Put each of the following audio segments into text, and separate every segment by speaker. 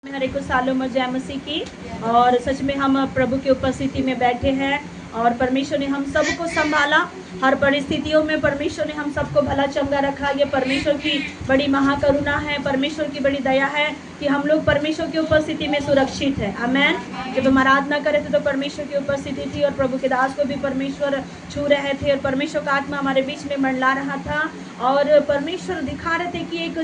Speaker 1: हरे को सालों में जय मसीह की। और सच में हम प्रभु की उपस्थिति में बैठे हैं और परमेश्वर ने हम सबको संभाला। हर परिस्थितियों में परमेश्वर ने हम सबको भला चंगा रखा। ये परमेश्वर की बड़ी महाकरुणा है, परमेश्वर की बड़ी दया है कि हम लोग परमेश्वर की उपस्थिति में सुरक्षित है। आमेन। जब हम आराधना कर रहे थे तो परमेश्वर की उपस्थिति थी और प्रभु के दास को भी परमेश्वर छू रहे थे और परमेश्वर का आत्मा हमारे बीच में मंडला रहा था और परमेश्वर दिखा रहे थे कि एक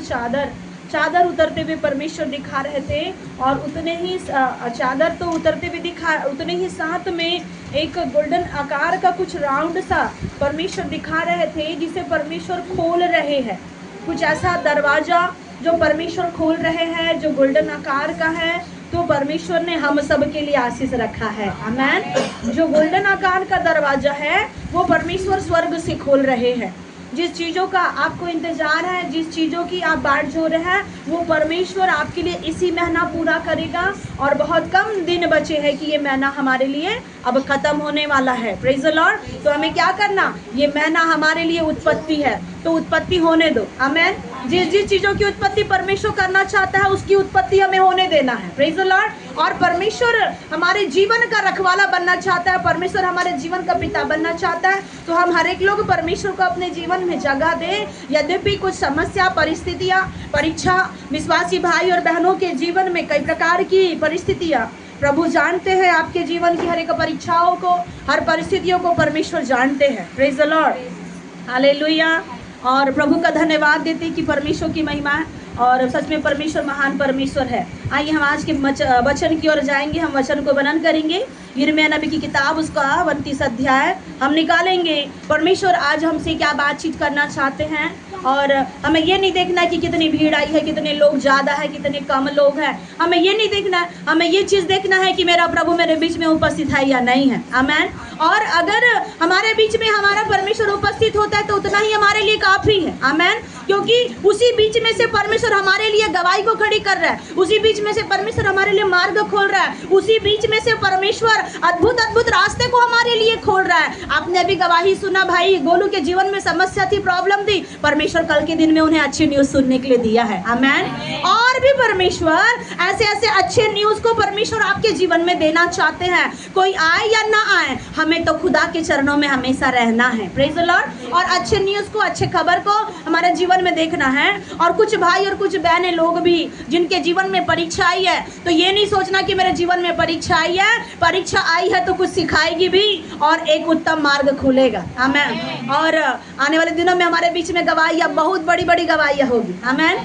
Speaker 1: चादर उतरते हुए परमेश्वर दिखा रहे थे और उतने ही चादर तो उतरते हुए दिखा, उतने ही साथ में एक गोल्डन आकार का कुछ राउंड सा परमेश्वर दिखा रहे थे जिसे परमेश्वर खोल रहे हैं। कुछ ऐसा दरवाजा जो परमेश्वर खोल रहे हैं जो गोल्डन आकार का है, तो परमेश्वर ने हम सब के लिए आशीष रखा है। आमेन। जो गोल्डन आकार का दरवाजा है वो परमेश्वर स्वर्ग से खोल रहे हैं। जिस चीज़ों का आपको इंतजार है, जिस चीज़ों की आप बाट जो रहे हैं, वो परमेश्वर आपके लिए इसी महीना पूरा करेगा। और बहुत कम दिन बचे हैं कि ये महीना हमारे लिए अब खत्म होने वाला है। Praise the Lord. तो हमें क्या करना, ये महीना हमारे लिए उत्पत्ति है तो उत्पत्ति होने दो। आमेन। जिस चीज़ों की उत्पत्ति परमेश्वर करना चाहता है उसकी उत्पत्ति हमें होने देना है। Praise the Lord. और परमेश्वर हमारे जीवन का रखवाला बनना चाहता है, परमेश्वर हमारे जीवन का पिता बनना चाहता है। तो हम हर एक लोग परमेश्वर को अपने जीवन में जगह दें। यद्यपि कुछ समस्या, परिस्थितियाँ, परीक्षा, विश्वासी भाई और बहनों के जीवन में कई प्रकार की परिस्थितियाँ, प्रभु जानते हैं आपके जीवन की हर एक परीक्षाओं को, हर परिस्थितियों को परमेश्वर जानते हैं। Praise the lord. हालेलुया। और प्रभु का धन्यवाद देते कि परमेश्वर की महिमा है और सच में परमेश्वर महान परमेश्वर है। आइए हम आज के वचन की ओर जाएंगे। हम वचन को वर्णन करेंगे। यिर्मयाह नबी की किताब उसका 29 अध्याय हम निकालेंगे। परमेश्वर आज हमसे क्या बातचीत करना चाहते हैं और हमें ये नहीं देखना कि कितनी भीड़ आई है, कितने लोग ज़्यादा है, कितने कम लोग हैं। हमें ये नहीं देखना है, हमें ये चीज़ देखना है कि मेरा प्रभु मेरे बीच में उपस्थित है या नहीं है। आमेन। और अगर हमारे बीच में हमारा परमेश्वर उपस्थित होता है तो उतना ही हमारे लिए काफ़ी है। आमेन। क्योंकि उसी बीच में से परमेश्वर हमारे लिए गवाही को खड़ी कर रहा है, उसी बीच में से परमेश्वर हमारे लिए मार्ग खोल रहा है, उसी बीच में से परमेश्वर अद्भुत अद्भुत रास्ते को हमारे लिए खोल रहा है। आपने अभी गवाही सुना, भाई गोलू के जीवन में समस्या थी, प्रॉब्लम थी, परमेश्वर कल के दिन में उन्हें अच्छी न्यूज़ सुनने के लिए दिया है। आमेन। और भी परमेश्वर ऐसे ऐसे अच्छे न्यूज़ को परमेश्वर आपके जीवन में देना चाहते हैं। कोई आए या ना आए, हमें तो खुदा के चरणों में हमेशा रहना है। Praise the Lord. और अच्छे न्यूज़ को, अच्छे खबर को हमारे जीवन में देखना है। और कुछ भाई और कुछ बहनें लोग भी जिनके जीवन में परीक्षा आई है, तो ये नहीं सोचना कि मेरे जीवन में परीक्षा आई है, परीक्षा आई है तो कुछ सिखाएगी भी और एक उत्तम मार्ग खुलेगा। आमेन। और आने वाले दिनों में हमारे बीच में गवाहियाँ, बहुत बड़ी बड़ी गवाहियाँ होगी। आमेन।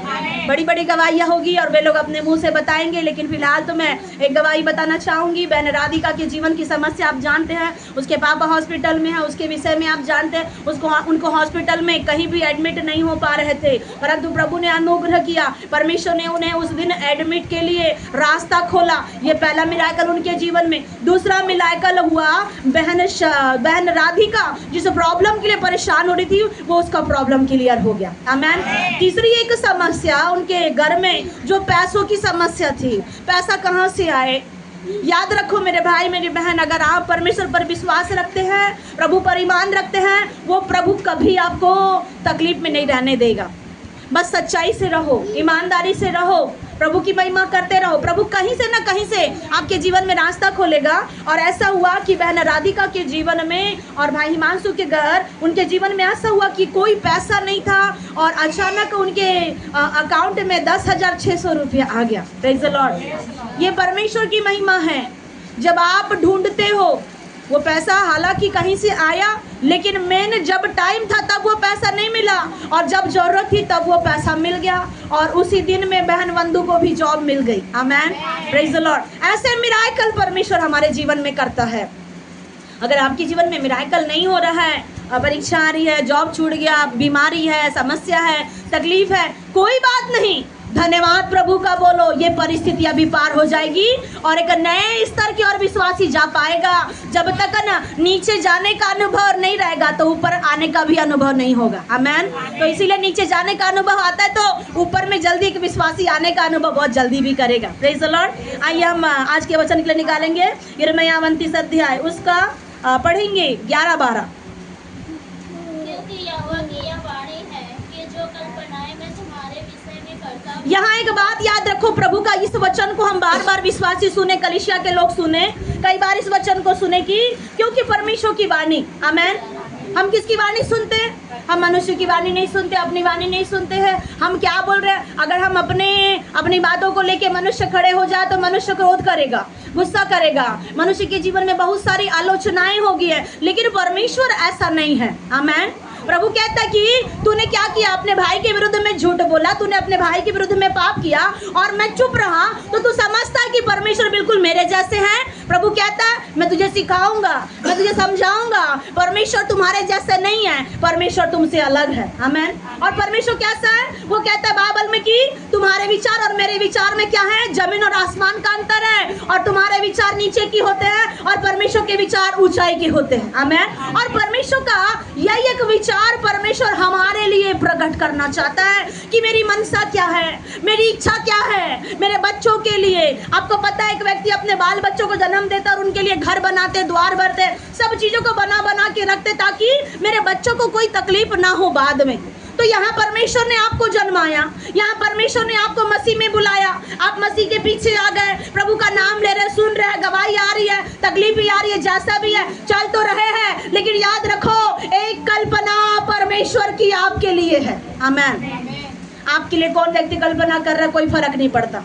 Speaker 1: बड़ी बड़ी गवाहियाँ होगी और वे लोग अपने मुंह से बताएंगे। लेकिन फिलहाल तो मैं एक गवाही बताना चाहूँगी। बहन राधिका के जीवन की समस्या आप जानते हैं, उसके पापा हॉस्पिटल में है, उसके विषय में आप जानते हैं। उनको हॉस्पिटल में कहीं भी एडमिट नहीं हो पा रहे थे, परंतु प्रभु ने अनुग्रह किया, परमेश्वर ने उन्हें उस दिन एडमिट के लिए रास्ता खोला। ये पहला मिराकल उनके जीवन में। दूसरा मिराकल हुआ बहन राधिका जिस प्रॉब्लम के लिए परेशान हो रही थी, वो उसका प्रॉब्लम क्लियर हो गया। आमेन। तीसरी एक समस्या उनके घर में जो पैसों की समस्या थी, पैसा कहाँ से आए। याद रखो मेरे भाई मेरी बहन, अगर आप परमेश्वर पर विश्वास रखते हैं, प्रभु पर ईमान रखते हैं, वो प्रभु कभी आपको तकलीफ में नहीं रहने देगा। बस सच्चाई से रहो, ईमानदारी से रहो, प्रभु की महिमा करते रहो। प्रभु कहीं से ना कहीं से आपके जीवन में रास्ता खोलेगा। और ऐसा हुआ कि बहन राधिका के जीवन में और भाई हिमांशु के घर, उनके जीवन में ऐसा हुआ कि कोई पैसा नहीं था और अचानक उनके अकाउंट में 10,600 रुपया आ गया। Praise the Lord. ये परमेश्वर की महिमा है। जब आप ढूंढते हो वो पैसा, हालांकि कहीं से आया, लेकिन मेन जब टाइम था तब वो पैसा नहीं मिला और जब जरूरत थी तब वो पैसा मिल गया और उसी दिन में बहन वंदू को भी जॉब मिल गई। आमेन। Praise the lord. ऐसे मिराकल परमेश्वर हमारे जीवन में करता है। अगर आपके जीवन में मिराकल नहीं हो रहा है, परीक्षा आ रही है, जॉब छूट गया, बीमारी है, समस्या है, तकलीफ है, कोई बात नहीं, धन्यवाद प्रभु का बोलो। ये परिस्थिति अभी पार हो जाएगी और एक नए स्तर की ओर विश्वासी जा पाएगा। जब तक ना नीचे जाने का अनुभव नहीं रहेगा तो ऊपर आने का भी अनुभव नहीं होगा। आमेन। तो इसीलिए नीचे जाने का अनुभव आता है तो ऊपर में जल्दी एक विश्वासी आने का अनुभव बहुत जल्दी भी करेगा। Praise the Lord. आइए हम आज के वचन के लिए निकालेंगे यिर्मयाह 29 अध्याय, उसका पढ़ेंगे 11-12।
Speaker 2: क्योंकि यहोवा की यह वाणी है कि जो कल्पनाएं मैं तुम्हारे विषय में करता
Speaker 1: यहाँ एक बात याद रखो, प्रभु का इस वचन को हम बार बार विश्वासी सुने, कलीसिया के लोग सुने, कई बार इस वचन को सुने कि क्योंकि परमेश्वर की वाणी, आमेन। हम किसकी वाणी सुनते हैं? हम मनुष्य की वाणी नहीं सुनते, अपनी वाणी नहीं सुनते हैं। हम क्या बोल रहे हैं? अगर हम अपनी बातों को लेके मनुष्य खड़े हो जाए तो मनुष्य क्रोध करेगा, गुस्सा करेगा, मनुष्य के जीवन में बहुत सारी आलोचनाएं होगी है, लेकिन परमेश्वर ऐसा नहीं है, आमेन। प्रभु कहता है कि तूने क्या किया, अपने भाई के विरुद्ध में झूठ बोला, तूने अपने भाई के विरुद्ध में पाप किया और मैं चुप रहा, तो तू समझता है कि परमेश्वर बिल्कुल मेरे जैसे हैं। प्रभु कहता है मैं तुझे सिखाऊंगा, मैं तुझे समझाऊंगा, परमेश्वर तुम्हारे जैसे नहीं है, परमेश्वर तुमसे अलग है, आमेन। और परमेश्वर कैसा है? वो कहता है बाइबल में कि तुम्हारे विचार और मेरे विचार में क्या है? जमीन और आसमान का अंतर है, और तुम्हारे विचार नीचे की होते हैं और परमेश्वर के विचार ऊंचाई के होते हैं, आमेन। और परमेश्वर का यही एक विचार परमेश्वर हमारे लिए प्रकट करना चाहता है कि मेरी मनसा क्या है, मेरी इच्छा क्या है मेरे बच्चों के लिए। आपको पता है एक व्यक्ति अपने बाल बच्चों को जन्म देता और उनके लिए घर बनाते, द्वार भरते, सब चीजों को बना बना के रखते ताकि मेरे बच्चों को कोई तकलीफ ना हो बाद में। तो यहाँ परमेश्वर ने आपको जन्माया, यहाँ परमेश्वर ने आपको मसीह में बुलाया, आप मसीह के पीछे आ गए, प्रभु का नाम ले रहे, सुन रहे, गवाही आ रही है, तकलीफ भी आ रही है, जैसा भी है चल तो रहे हैं, लेकिन याद रखो एक कल्पना परमेश्वर की आपके लिए है, आमेन। आपके लिए कौन व्यक्ति कल्पना कर रहा है कोई फर्क नहीं पड़ता,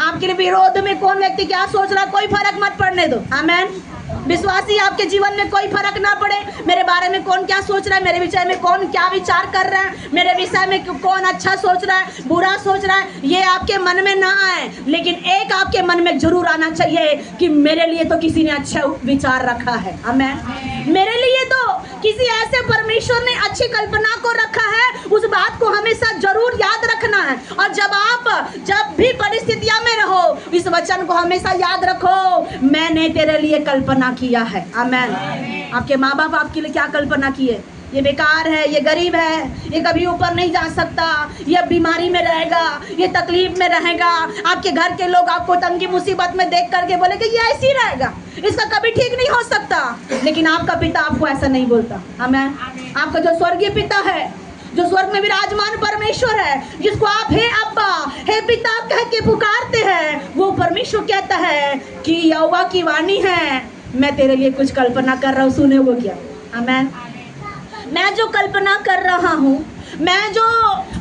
Speaker 1: आपके लिए विरोध में कौन व्यक्ति क्या सोच रहा है कोई फर्क मत पड़ने दो, आमेन। विश्वासी आपके जीवन में कोई फर्क ना पड़े, मेरे बारे में कौन क्या सोच रहा है, मेरे विषय में कौन क्या विचार कर रहा है, मेरे विषय में कौन अच्छा सोच रहा है, बुरा सोच रहा है, ये आपके मन में ना आए, लेकिन एक आपके मन में जरूर आना चाहिए कि मेरे लिए तो किसी ने अच्छा विचार रखा है, आमेन। मेरे लिए तो किसी ऐसे परमेश्वर ने अच्छी कल्पना को रखा है, उस बात को हमेशा जरूर याद रखना है। और जब भी परिस्थितियां में रहो, इस वचन को हमेशा याद रखो, मैंने तेरे लिए कल्पना किया है, आमेन। आपके माँ बाप आपके लिए क्या कल्पना किए? ये बेकार है, ये गरीब है, ये कभी ऊपर नहीं जा सकता, ये बीमारी में रहेगा, ये तकलीफ में रहेगा। आपके घर के लोग आपको तंगी मुसीबत में देख करके बोलेंगे ये ऐसे ही रहेगा, इसका कभी ठीक नहीं हो सकता, लेकिन आपका पिता आपको ऐसा नहीं बोलता, आमेन। आपका जो स्वर्गीय पिता है, जो स्वर्ग में विराजमान परमेश्वर है, जिसको आप हे अब्बा, हे पिता कह के पुकारते हैं, वो परमेश्वर कहता है कि यहोवा की वाणी है, मैं तेरे लिए कुछ कल्पना कर रहा हूँ, सुने वो क्या, आमेन। मैं जो कल्पना कर रहा हूँ, मैं जो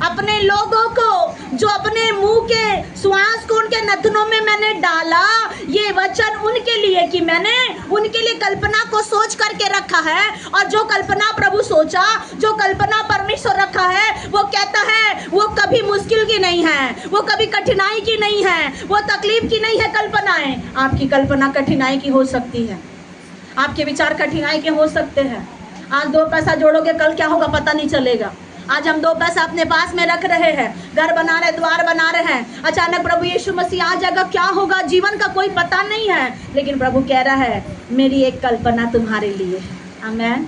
Speaker 1: अपने लोगों को, जो अपने मुंह के श्वास को उनके नथनों में मैंने डाला, ये वचन उनके लिए कि मैंने उनके लिए कल्पना को सोच करके रखा है। और जो कल्पना प्रभु सोचा, जो कल्पना परमेश्वर रखा है, वो कहता है वो कभी मुश्किल की नहीं है, वो कभी कठिनाई की नहीं है, वो तकलीफ की नहीं है। कल्पनाएं, आपकी कल्पना कठिनाई की हो सकती है, आपके विचार कठिनाई के हो सकते हैं। आज 2 पैसा जोड़ोगे, कल क्या होगा पता नहीं चलेगा। आज हम 2 पैसा अपने पास में रख रहे हैं, घर बना रहे, द्वार बना रहे हैं, अचानक प्रभु यीशु मसीह आ जाएगा, क्या होगा, जीवन का कोई पता नहीं है। लेकिन प्रभु कह रहा है मेरी एक कल्पना तुम्हारे लिए है, आमेन।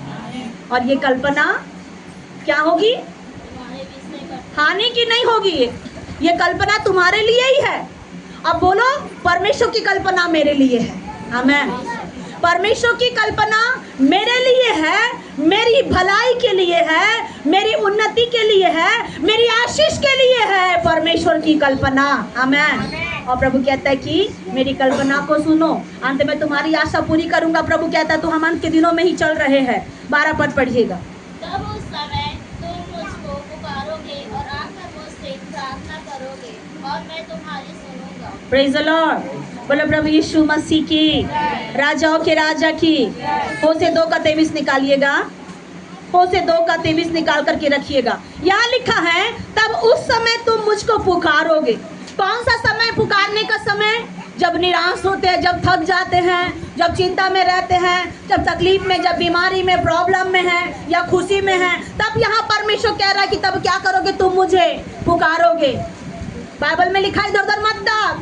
Speaker 1: और ये कल्पना क्या होगी? हानि की नहीं होगी, ये कल्पना तुम्हारे लिए ही है। अब बोलो, परमेश्वर की कल्पना मेरे लिए है, आमेन। परमेश्वर की कल्पना मेरे लिए है, मेरी भलाई के लिए है, मेरी उन्नति के लिए है, मेरी आशीष के लिए है परमेश्वर की कल्पना, आमेन। और प्रभु कहता है कि मेरी कल्पना को सुनो, अंत में तुम्हारी आशा पूरी करूंगा। प्रभु कहता है तो हम अंत के दिनों में ही चल रहे हैं। 12 पद पढ़िएगा।
Speaker 2: तब उस समय तुम मुझको पुकारोगे और आकर मुझसे प्रार्थना करोगे और मैं तुम्हारी सुनूंगा।
Speaker 1: Praise the lord. बोलो प्रभु यीशु मसीह की, राजाओं के राजा की। होशे 2:23 निकालिएगा, होशे 2:23 निकाल करके रखिएगा। यहाँ लिखा है तब उस समय तुम मुझको पुकारोगे। कौन सा समय? पुकारने का समय जब निराश होते हैं, जब थक जाते हैं, जब चिंता में रहते हैं, जब तकलीफ में, जब बीमारी में, प्रॉब्लम में है या खुशी में है, तब यहाँ परमेश्वर कह रहा है कि तब क्या करोगे? तुम मुझे पुकारोगे। बाइबल में लिखा है इधर उधर मत डाल।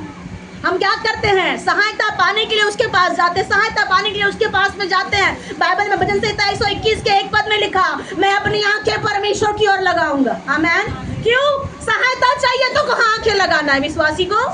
Speaker 1: हम क्या करते हैं? सहायता पाने के लिए उसके पास जाते हैं, सहायता पाने के लिए उसके पास में जाते हैं। बाइबल में भजन संहिता 121 के 1 पद में लिखा, मैं अपनी आंखें परमेश्वर की ओर लगाऊंगा, आमेन। क्यों? सहायता चाहिए तो कहाँ आंखें लगाना है विश्वासी को?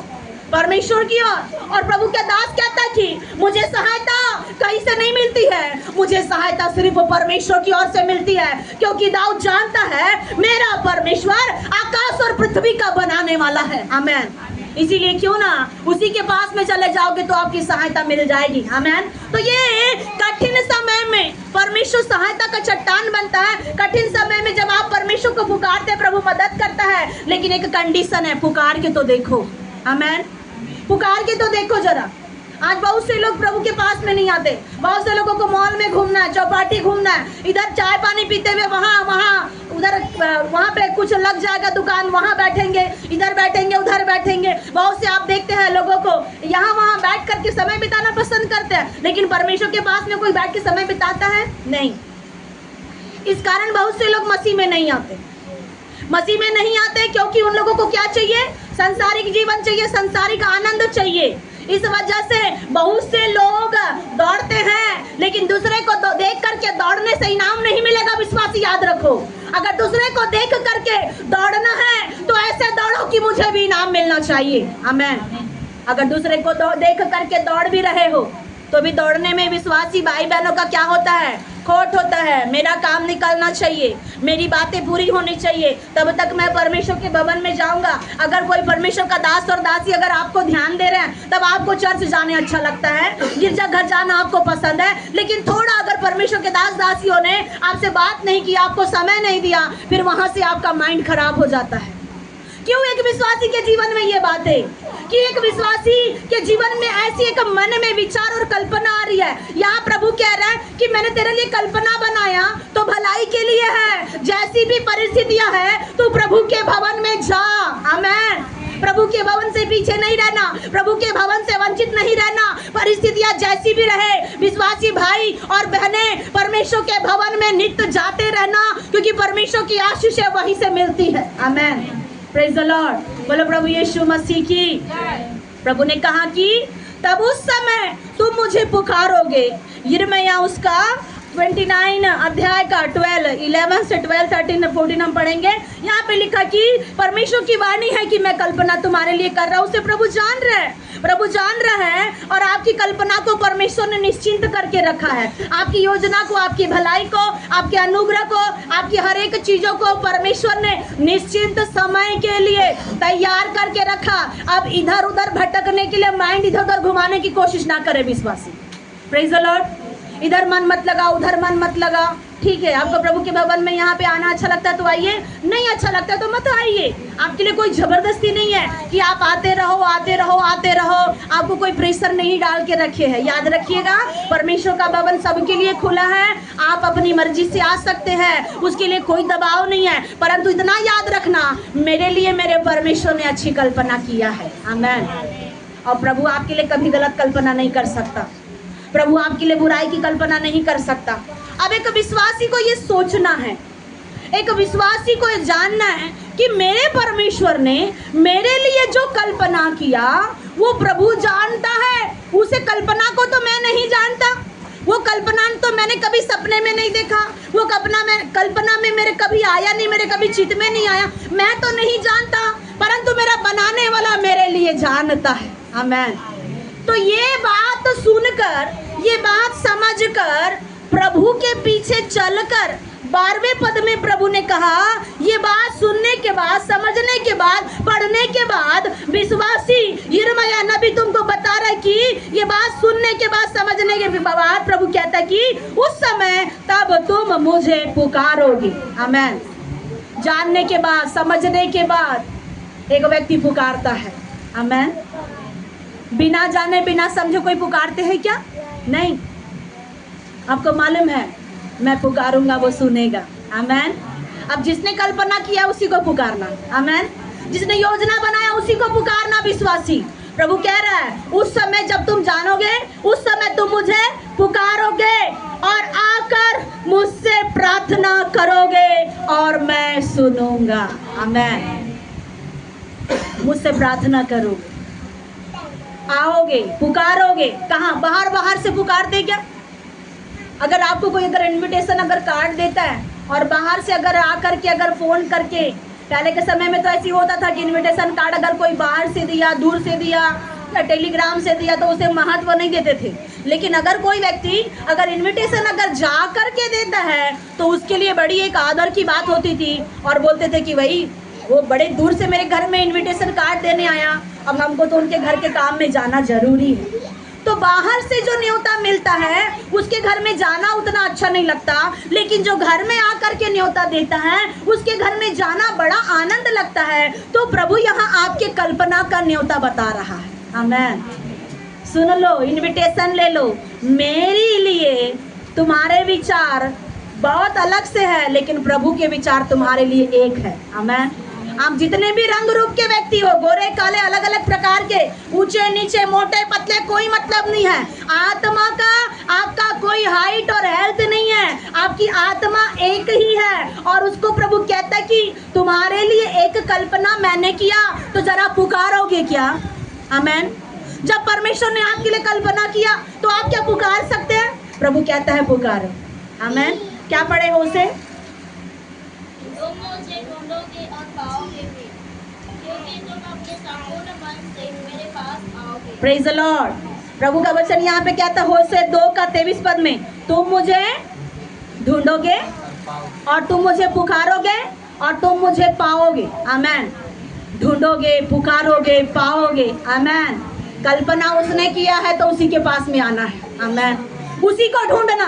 Speaker 1: परमेश्वर की ओर। और प्रभु का दास कहता है कि मुझे सहायता कहीं से नहीं मिलती है, मुझे सहायता सिर्फ परमेश्वर की ओर से मिलती है, क्योंकि दाऊद जानता है मेरा परमेश्वर आकाश और पृथ्वी का बनाने वाला है। आमेन। इसीलिए क्यों ना उसी के पास में चले जाओगे तो आपकी सहायता मिल जाएगी। आमेन। तो ये कठिन समय में परमेश्वर सहायता का चट्टान बनता है। कठिन समय में जब आप परमेश्वर को पुकारते हैं, प्रभु मदद करता है, लेकिन एक कंडीशन है, पुकार के तो देखो। आमेन। पुकार के तो देखो जरा। आज बहुत से लोग प्रभु के पास में नहीं आते। बहुत से लोगों को मॉल में घूमना है, चौपाटी घूमना है, इधर चाय पानी पीते हुए वहाँ उधर वहाँ पे कुछ लग जाएगा दुकान, वहाँ बैठेंगे, इधर बैठेंगे, उधर बैठेंगे। बहुत से आप देखते हैं लोगों को यहाँ वहाँ बैठ करके समय बिताना पसंद करते हैं, लेकिन परमेश्वर के पास में कोई बैठ के समय बिताता है नहीं। इस कारण बहुत से लोग मसीह में नहीं आते। मसीह में नहीं आते क्योंकि उन लोगों को क्या चाहिए? संसारिक जीवन चाहिए, संसारिक आनंद चाहिए। इस वजह से बहुत से लोग दौड़ते हैं, लेकिन दूसरे को देख करके दौड़ने से इनाम नहीं मिलेगा। विश्वासी याद रखो, अगर दूसरे को देख करके दौड़ना है तो ऐसे दौड़ो कि मुझे भी इनाम मिलना चाहिए। आमेन। अगर दूसरे को देख करके दौड़ भी रहे हो तो भी दौड़ने में विश्वासी भाई बहनों का क्या होता है? खोट होता है। मेरा काम निकलना चाहिए, मेरी बातें पूरी होनी चाहिए, तब तक मैं परमेश्वर के भवन में जाऊंगा। अगर कोई परमेश्वर का दास और दासी अगर आपको ध्यान दे रहे हैं, तब आपको चर्च जाने अच्छा लगता है, गिरजा घर जाना आपको पसंद है। लेकिन थोड़ा अगर परमेश्वर के दास दासियों ने आपसे बात नहीं की, आपको समय नहीं दिया, फिर वहां से आपका माइंड खराब हो जाता है। क्यों? एक विश्वासी के जीवन में ये बात है कि एक विश्वासी के जीवन में ऐसी एक मन में विचार और कल्पना आ रही है। यहाँ प्रभु कह रहा है कि मैंने तेरे लिए कल्पना बनाया तो भलाई के लिए है। जैसी भी परिस्थितियां है तू प्रभु के भवन में जा। आमेन। प्रभु के भवन से पीछे नहीं रहना, प्रभु के भवन से वंचित नहीं रहना। परिस्थितियां जैसी भी रहे, विश्वासी भाई और बहनें परमेश्वर के भवन में नित्य जाते रहना, क्योंकि परमेश्वर की आशीष वहीं से मिलती है। आमेन। Praise the lord. बोलो प्रभु यीशु मसीह की। प्रभु ने कहा कि तब उस समय तुम मुझे पुकारोगे। यिर्मयाह उसका 29 अध्याय का 11 से 12, 13, 14 हम पढ़ेंगे। यहाँ पे लिखा कि परमेश्वर की वाणी है कि मैं कल्पना तुम्हारे लिए कर रहा हूँ। उसे प्रभु जान रहे हैं, प्रभु जान रहा है, और आपकी कल्पना को परमेश्वर ने निश्चिंत करके रखा है। आपकी योजना को, आपकी भलाई को, आपके अनुग्रह को, आपकी हर एक चीजों को परमेश्वर ने निश्चिंत समय के लिए तैयार करके रखा। अब इधर उधर भटकने के लिए माइंड इधर उधर घुमाने की कोशिश ना करे विश्वासी। Praise the Lord. इधर मन मत लगाओ, उधर मन मत लगाओ। ठीक है, आपको प्रभु के भवन में यहाँ पे आना अच्छा लगता है तो आइए, नहीं अच्छा लगता है तो मत आइए। आपके लिए कोई जबरदस्ती नहीं है कि आप आते रहो आते रहो आते रहो। आपको कोई प्रेशर नहीं डाल के रखे है। याद रखिएगा, परमेश्वर का भवन सबके लिए खुला है। आप अपनी मर्जी से आ सकते हैं, उसके लिए कोई दबाव नहीं है। परंतु इतना याद रखना, मेरे लिए मेरे परमेश्वर ने अच्छी कल्पना किया है। आमेन। और प्रभु आपके लिए कभी गलत कल्पना नहीं कर सकता। प्रभु आपके लिए बुराई की कल्पना नहीं कर सकता। अब एक विश्वासी को ये सोचना है, एक विश्वासी को ये जानना है कि मेरे परमेश्वर ने मेरे लिए जो कल्पना किया वो प्रभु जानता है। उसे कल्पना को तो मैं नहीं जानता, वो कल्पना तो मैंने कभी सपने में नहीं देखा, वो कल्पना में मेरे कभी आया नहीं, मेरे कभी चित्त में नहीं आया, मैं तो नहीं जानता, परंतु मेरा बनाने वाला मेरे लिए जानता है। आमेन। तो ये बात सुनकर, ये बात समझकर, प्रभु के पीछे चलकर 12वें पद में प्रभु ने कहा, ये बात सुनने के बाद, समझने के बाद, पढ़ने के बाद, विश्वासी यिर्मयाह नबी तुमको बता रहा है कि ये बात सुनने के बाद, समझने के बाद प्रभु कहता है कि उस समय तब तुम मुझे पुकारोगे। आमेन। जानने के बाद, समझने के बाद एक व्यक्ति पुकारता है। आमेन। बिना जाने बिना समझे कोई पुकारते हैं क्या? नहीं। आपको मालूम है, मैं पुकारूंगा वो सुनेगा। आमेन। अब जिसने कल्पना किया उसी को पुकारना। आमेन। जिसने योजना बनाया उसी को पुकारना। विश्वासी, प्रभु कह रहा है उस समय जब तुम जानोगे, उस समय तुम मुझे पुकारोगे और आकर मुझसे प्रार्थना करोगे और मैं सुनूंगा। आमेन। मुझसे प्रार्थना करोगे, आओगे, पुकारोगे। कहाँ? बाहर बाहर से पुकारते क्या? अगर आपको कोई अगर इनविटेशन अगर कार्ड देता है और बाहर से अगर आकर के अगर फ़ोन करके पहले के समय में तो ऐसी होता था कि इनविटेशन कार्ड अगर कोई बाहर से दिया, दूर से दिया या टेलीग्राम से दिया तो उसे महत्व नहीं देते थे। लेकिन अगर कोई व्यक्ति अगर इनविटेशन अगर जा कर के देता है तो उसके लिए बड़ी एक आदर की बात होती थी, और बोलते थे कि भाई वो बड़े दूर से मेरे घर में इनविटेशन कार्ड देने आया, अब हमको तो उनके घर के काम में जाना जरूरी है। तो बाहर से जो न्योता मिलता है उसके घर में जाना उतना अच्छा नहीं लगता, लेकिन जो घर में आकर के न्योता देता है उसके घर में जाना बड़ा आनंद लगता है। तो प्रभु यहाँ आपके कल्पना का न्योता बता रहा है। आमेन। सुन लो, इनविटेशन ले लो। मेरे लिए तुम्हारे विचार बहुत अलग से है, लेकिन प्रभु के विचार तुम्हारे लिए एक है। आमेन। आप जितने भी रंग रूप के व्यक्ति हो, गोरे काले अलग अलग प्रकार के, ऊंचे नीचे मोटे पतले, कोई मतलब नहीं है। आत्मा का आपका कोई हाइट और हेल्थ नहीं है, आपकी आत्मा एक ही है। और उसको प्रभु कहता है कि तुम्हारे लिए एक कल्पना मैंने किया, तो जरा पुकारोगे क्या? आमेन। जब परमेश्वर ने आपके लिए कल्पना किया तो आप क्या पुकार सकते हैं? प्रभु कहता है पुकारो। आमेन। क्या पढ़े हो उसे?
Speaker 2: तुम मुझे ढूंढोगे और पाओगे भी, क्योंकि तुम अपने संपूर्ण मन से मेरे पास आओगे।
Speaker 1: Praise the lord. प्रभु का वचन यहाँ पे कहता है होशे 2:23 में, तुम मुझे ढूंढोगे और तुम मुझे पुकारोगे और तुम मुझे पाओगे। आमेन। ढूंढोगे, पुकारोगे, पाओगे। आमेन। कल्पना उसने किया है तो उसी के पास में आना है। आमेन। उसी को ढूंढना,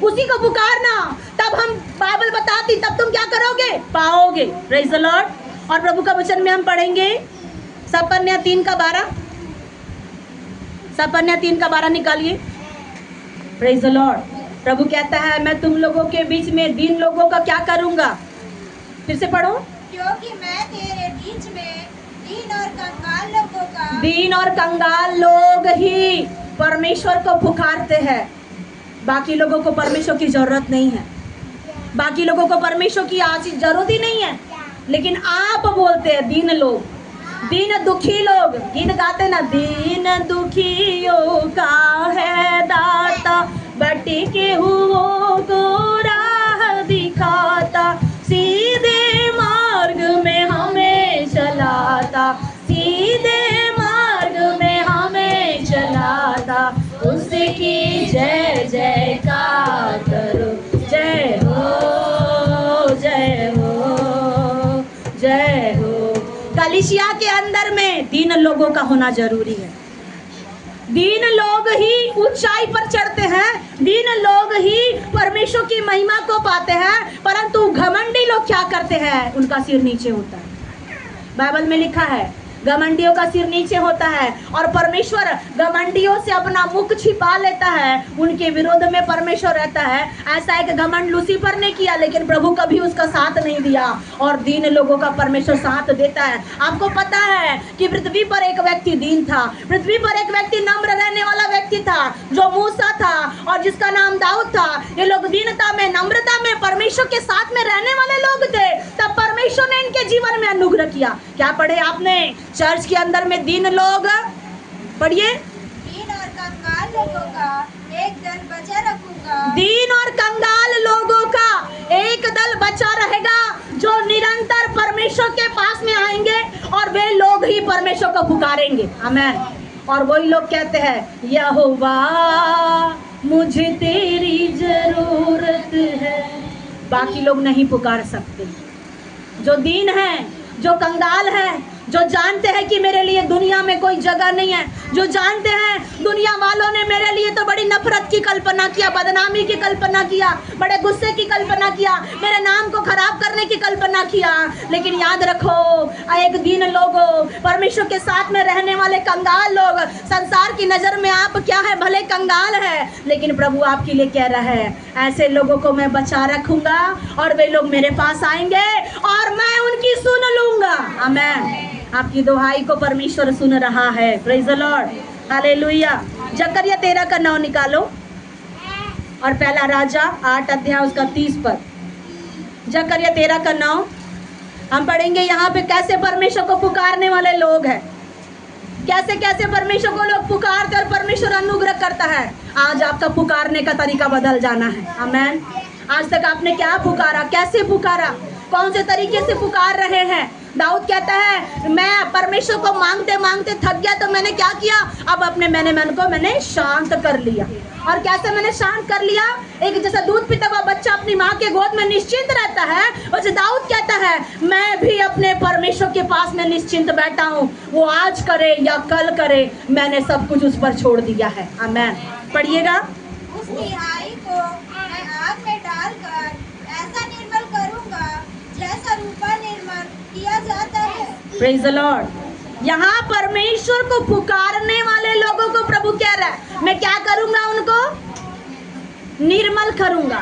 Speaker 1: उसी को पुकारना, तब हम बाइबल बताती, तब तुम क्या करोगे? पाओगे। Praise the Lord. और प्रभु का वचन में हम पढ़ेंगे सपन्या 3:12। सपन्या 3:12 निकालिए। Praise the lord. प्रभु कहता है मैं तुम लोगों के बीच में दीन लोगों का क्या करूंगा? फिर से पढ़ो।
Speaker 2: क्योंकि मैं तेरे बीच में दीन और कंगाल लोगों का,
Speaker 1: दीन और कंगाल लोग ही परमेश्वर को पुकारते हैं। बाकी लोगों को परमेश्वर की जरूरत नहीं है, बाकी लोगों को परमेश्वर की आशीष जरूरत ही नहीं है। लेकिन आप बोलते हैं दीन लोग, दीन दुखी लोग। गीत गाते ना, दीन दुखियों का है दाता, भटके हुओं को राह दिखाता, सीधे मार्ग में हमें चलाता, सीधे मार्ग में हमें चलाता। उसकी जय जयकार करो, जय हो, जय हो, जय हो। कलीसिया के अंदर में दीन लोगों का होना जरूरी है। दीन लोग ही ऊंचाई पर चढ़ते हैं, दीन लोग ही परमेश्वर की महिमा को पाते हैं। परंतु घमंडी लोग क्या करते हैं? उनका सिर नीचे होता है। बाइबल में लिखा है घमंडियों का सिर नीचे होता है, और परमेश्वर घमंडियों से अपना मुख छिपा लेता है। उनके विरोध में परमेश्वर रहता है। ऐसा एक घमंड लूसीफर ने किया, लेकिन प्रभु कभी उसका साथ नहीं दिया, और दीन लोगों का परमेश्वर साथ देता है। आपको पता है कि पृथ्वी पर एक व्यक्ति दीन था, पृथ्वी पर एक व्यक्ति नम्र रहने वाला व्यक्ति था, जो मूसा था और जिसका नाम दाऊद था। ये लोग दीनता में, नम्रता में परमेश्वर के साथ में रहने वाले लोग थे। तब परमेश्वर ने इनके जीवन में अनुग्रह किया। क्या पढ़े आपने? चर्च के अंदर में दीन लोग, पढ़िए,
Speaker 2: दीन और कंगाल लोगों का एक दल बचा रखूंगा।
Speaker 1: दीन और कंगाल लोगों का एक दल बचा रहेगा, जो निरंतर परमेश्वर के पास में आएंगे, और वे लोग ही परमेश्वर को पुकारेंगे। आमेन। और वही लोग कहते हैं यहोवा मुझे तेरी जरूरत है। बाकी लोग नहीं पुकार सकते। जो दीन है, जो कंगाल है, जो जानते हैं कि मेरे लिए दुनिया में कोई जगह नहीं है, जो जानते हैं दुनिया वालों ने मेरे लिए तो बड़ी नफरत की कल्पना किया, बदनामी की कल्पना किया, बड़े गुस्से की कल्पना किया, मेरे नाम को खराब करने की कल्पना किया। लेकिन याद रखो, एक दीन लोगों, परमेश्वर के साथ में रहने वाले कंगाल लोग, संसार की नजर में आप क्या है? भले कंगाल है, लेकिन प्रभु आपके लिए कह रहा है ऐसे लोगों को मैं बचा रखूंगा, और वे लोग मेरे पास आएंगे और मैं उनकी सुन लूंगा। आमेन। आपकी दुहाई को परमेश्वर सुन रहा है। Praise the lord, hallelujah. जकरिया 13:9 निकालो, और पहला राजा 8 उसका 30 पद। जकरिया 13:9 हम पढ़ेंगे। यहाँ पे कैसे परमेश्वर को पुकारने वाले लोग हैं, कैसे कैसे परमेश्वर को लोग पुकारते और परमेश्वर अनुग्रह करता है। आज आपका पुकारने का तरीका बदल जाना है। आमेन। आज तक आपने क्या पुकारा, कैसे पुकारा? कौन से तरीके से पुकार रहे हैं। दाऊद कहता है मैं परमेश्वर को मांगते मांगते थक गया तो मैंने क्या किया, अब अपने मन को मैंने शांत कर लिया। और कैसे मैंने शांत कर लिया, एक जैसा दूध पीता हुआ बच्चा अपनी माँ के गोद में निश्चिंत रहता है, वैसे दाऊद कहता है मैं भी अपने परमेश्वर के पास में निश्चिंत बैठा हूँ। वो आज करे या कल करे, मैंने सब कुछ उस पर छोड़ दिया है। आमेन। पढ़िएगा।
Speaker 3: उस तिहाई को मैं आग में डालकर ऐसा निर्मल करूंगा जैसा रूपा निर्मल किया जाता है।
Speaker 1: Praise the Lord. यहाँ परमेश्वर को पुकारने वाले लोगों को प्रभु कह रहा है मैं क्या करूंगा, उनको निर्मल करूंगा।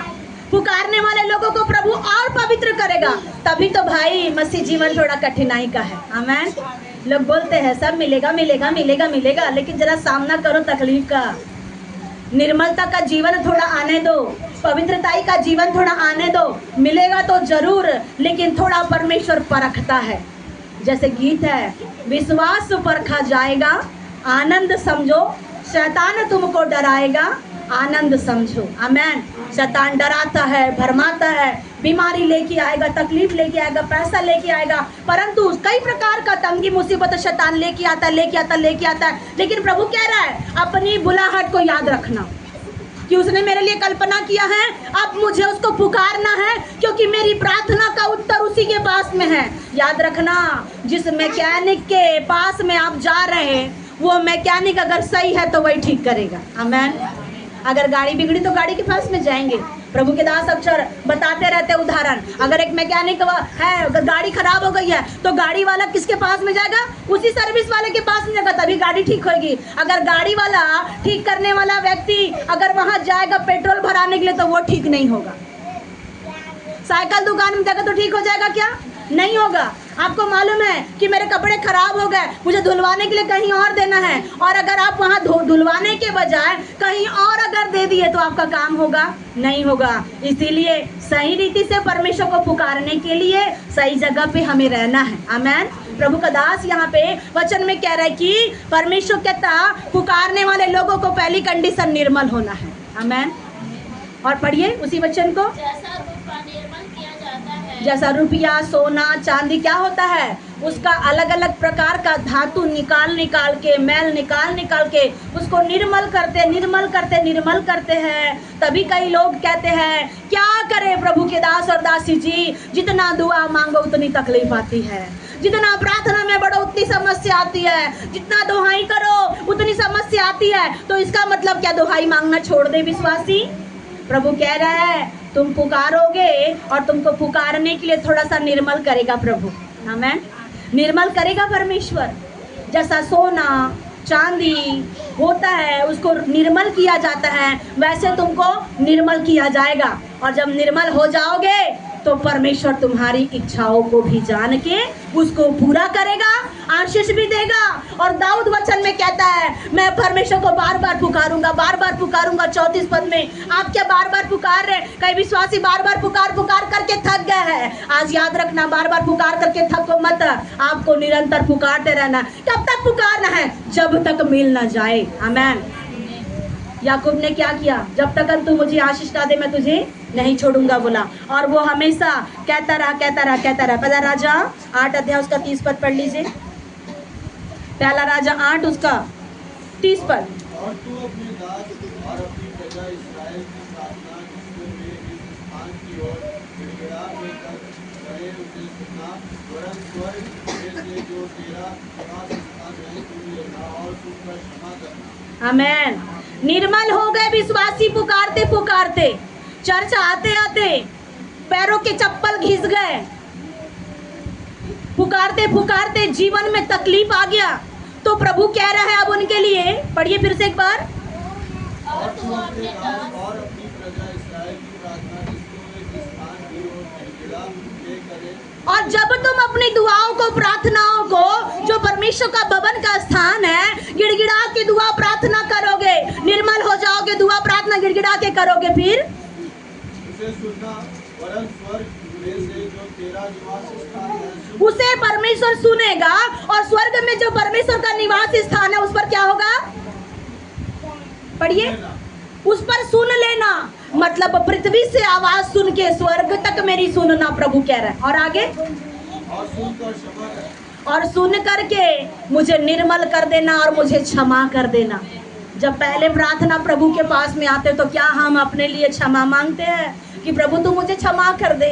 Speaker 1: पुकारने वाले लोगों को प्रभु और पवित्र करेगा। तभी तो भाई मसीह जीवन थोड़ा कठिनाई का है। आमेन। लोग बोलते हैं सब मिलेगा मिलेगा मिलेगा मिलेगा, लेकिन जरा सामना करो तकलीफ का। निर्मलता का जीवन थोड़ा आने दो, पवित्रताई का जीवन थोड़ा आने दो। मिलेगा तो जरूर, लेकिन थोड़ा परमेश्वर परखता है। जैसे गीत है, विश्वास परखा जाएगा, आनंद समझो, शैतान तुमको डराएगा, आनंद समझो। आमेन। शैतान डराता है, भरमाता है, बीमारी लेके आएगा, तकलीफ लेके आएगा, पैसा लेके आएगा, परंतु कई प्रकार का तंगी मुसीबत शैतान लेके आता है। लेकिन प्रभु कह रहा है अपनी बुलाहट को याद रखना कि उसने मेरे लिए कल्पना किया है, अब मुझे उसको पुकारना है, क्योंकि मेरी प्रार्थना का उत्तर उसी के पास में है। याद रखना, जिस मैकेनिक के पास में आप जा रहे हैं, वो मैकेनिक अगर सही है तो वही ठीक करेगा। आमेन। अगर गाड़ी बिगड़ी तो गाड़ी के पास में जाएंगे। प्रभु के दास अक्सर बताते रहते उदाहरण, अगर एक मैकेनिक है, अगर गाड़ी खराब हो गई है तो गाड़ी वाला किसके पास में जाएगा, उसी सर्विस वाले के पास में जाएगा, तभी गाड़ी ठीक होगी। अगर गाड़ी वाला ठीक करने वाला व्यक्ति अगर वहां जाएगा पेट्रोल भराने के लिए तो वो ठीक नहीं होगा। साइकिल दुकान में जाएगा तो ठीक हो जाएगा क्या, नहीं होगा। आपको मालूम है कि मेरे कपड़े खराब हो गए, मुझे धुलवाने के लिए कहीं और देना है, और अगर आप वहाँ धुलवाने के बजाय कहीं और अगर दे दिए तो आपका काम होगा, नहीं होगा। इसीलिए सही रीति से परमेश्वर को पुकारने के लिए सही जगह पे हमें रहना है। आमेन। प्रभु का दास यहाँ पे वचन में कह रहा है कि परमेश्वर कहता पुकारने वाले लोगों को पहली कंडीशन निर्मल होना है। आमेन। और पढ़िए उसी वचन को।
Speaker 2: जैसा रूपा निर्मल किया जाता है,
Speaker 1: जैसा रुपया सोना चांदी क्या होता है, उसका अलग अलग प्रकार का धातु निकाल के, मैल निकाल के उसको निर्मल करते हैं। तभी कई लोग कहते हैं क्या करें प्रभु के दास और दासी जी, जितना दुआ मांगो उतनी तकलीफ आती है, जितना प्रार्थना में बढ़ो उतनी समस्या आती है, जितना दुहाई करो उतनी समस्या आती है। तो इसका मतलब क्या दुहाई मांगना छोड़ दे विश्वासी? प्रभु कह रहा है तुम पुकारोगे और तुमको पुकारने के लिए थोड़ा सा निर्मल करेगा प्रभु। आमेन। निर्मल करेगा परमेश्वर। जैसा सोना चांदी होता है उसको निर्मल किया जाता है, वैसे तुमको निर्मल किया जाएगा। और जब निर्मल हो जाओगे तो परमेश्वर तुम्हारी इच्छाओं को भी जान के उसको पूरा करेगा, आशीष भी देगा। और दाऊद वचन में कहता है मैं परमेश्वर को बार बार पुकारूंगा। 34 पद में आप क्या बार बार पुकार रहे? कई विश्वासी बार बार पुकार करके थक गए हैं। आज याद रखना, बार बार पुकार करके थको मत, आपको निरंतर पुकारते रहना। कब तक पुकारना है? जब तक मिल ना जाए। आमेन। याकूब ने क्या किया? जब तक तू मुझे आशीष ना दे मैं तुझे नहीं छोड़ूंगा बोला, और वो हमेशा कहता रहा। पहला राजा 8 अध्याय उसका 30 पद पढ़ लीजिए। पहला राजा 8 उसका 30 पद।
Speaker 4: और तू अपने दास और अपनी प्रजा इस्राएल की प्रार्थना जिसको मेरे इस स्थान की ओर गिड़गिड़ा के करे उसे सुनना, वरन स्वर्ग में से जो तेरा निवास स्थान है सुन लेना और सुनकर क्षमा करना।
Speaker 1: आमेन। निर्मल हो गए विश्वासी पुकारते, चर्च आते पैरों के चप्पल घिस गए, पुकारते जीवन में तकलीफ आ गया, तो प्रभु कह रहा है अब उनके लिए, पढ़िए फिर से एक बार।
Speaker 2: और तू अपने दास
Speaker 4: और अपनी प्रजा इस्राएल की प्रार्थना जिसको इस स्थान की ओर गिड़गिड़ा के करे।
Speaker 1: और जब तुम अपनी दुआओं को, प्रार्थनाओं को, जो परमेश्वर का भवन का स्थान है, गिड़गिड़ा के दुआ प्रार्थना करोगे, निर्मल हो जाओगे, दुआ प्रार्थना गिड़गिड़ा के करोगे, फिर
Speaker 4: उसे सुनना, वरन स्वर्ग में से जो तेरा निवास स्थान है
Speaker 1: उसे परमेश्वर सुनेगा, और स्वर्ग में जो परमेश्वर का निवास स्थान है उस पर क्या होगा? पढ़िए। उस पर सुन लेना। मतलब पृथ्वी से आवाज सुन के स्वर्ग तक मेरी सुनना, प्रभु कह रहा है। और आगे,
Speaker 4: और सुनकर क्षमा कर,
Speaker 1: और सुन करके मुझे निर्मल कर देना और मुझे क्षमा कर देना। जब पहले प्रार्थना प्रभु के पास में आते तो क्या हम अपने लिए क्षमा मांगते हैं कि प्रभु तू मुझे क्षमा कर दे,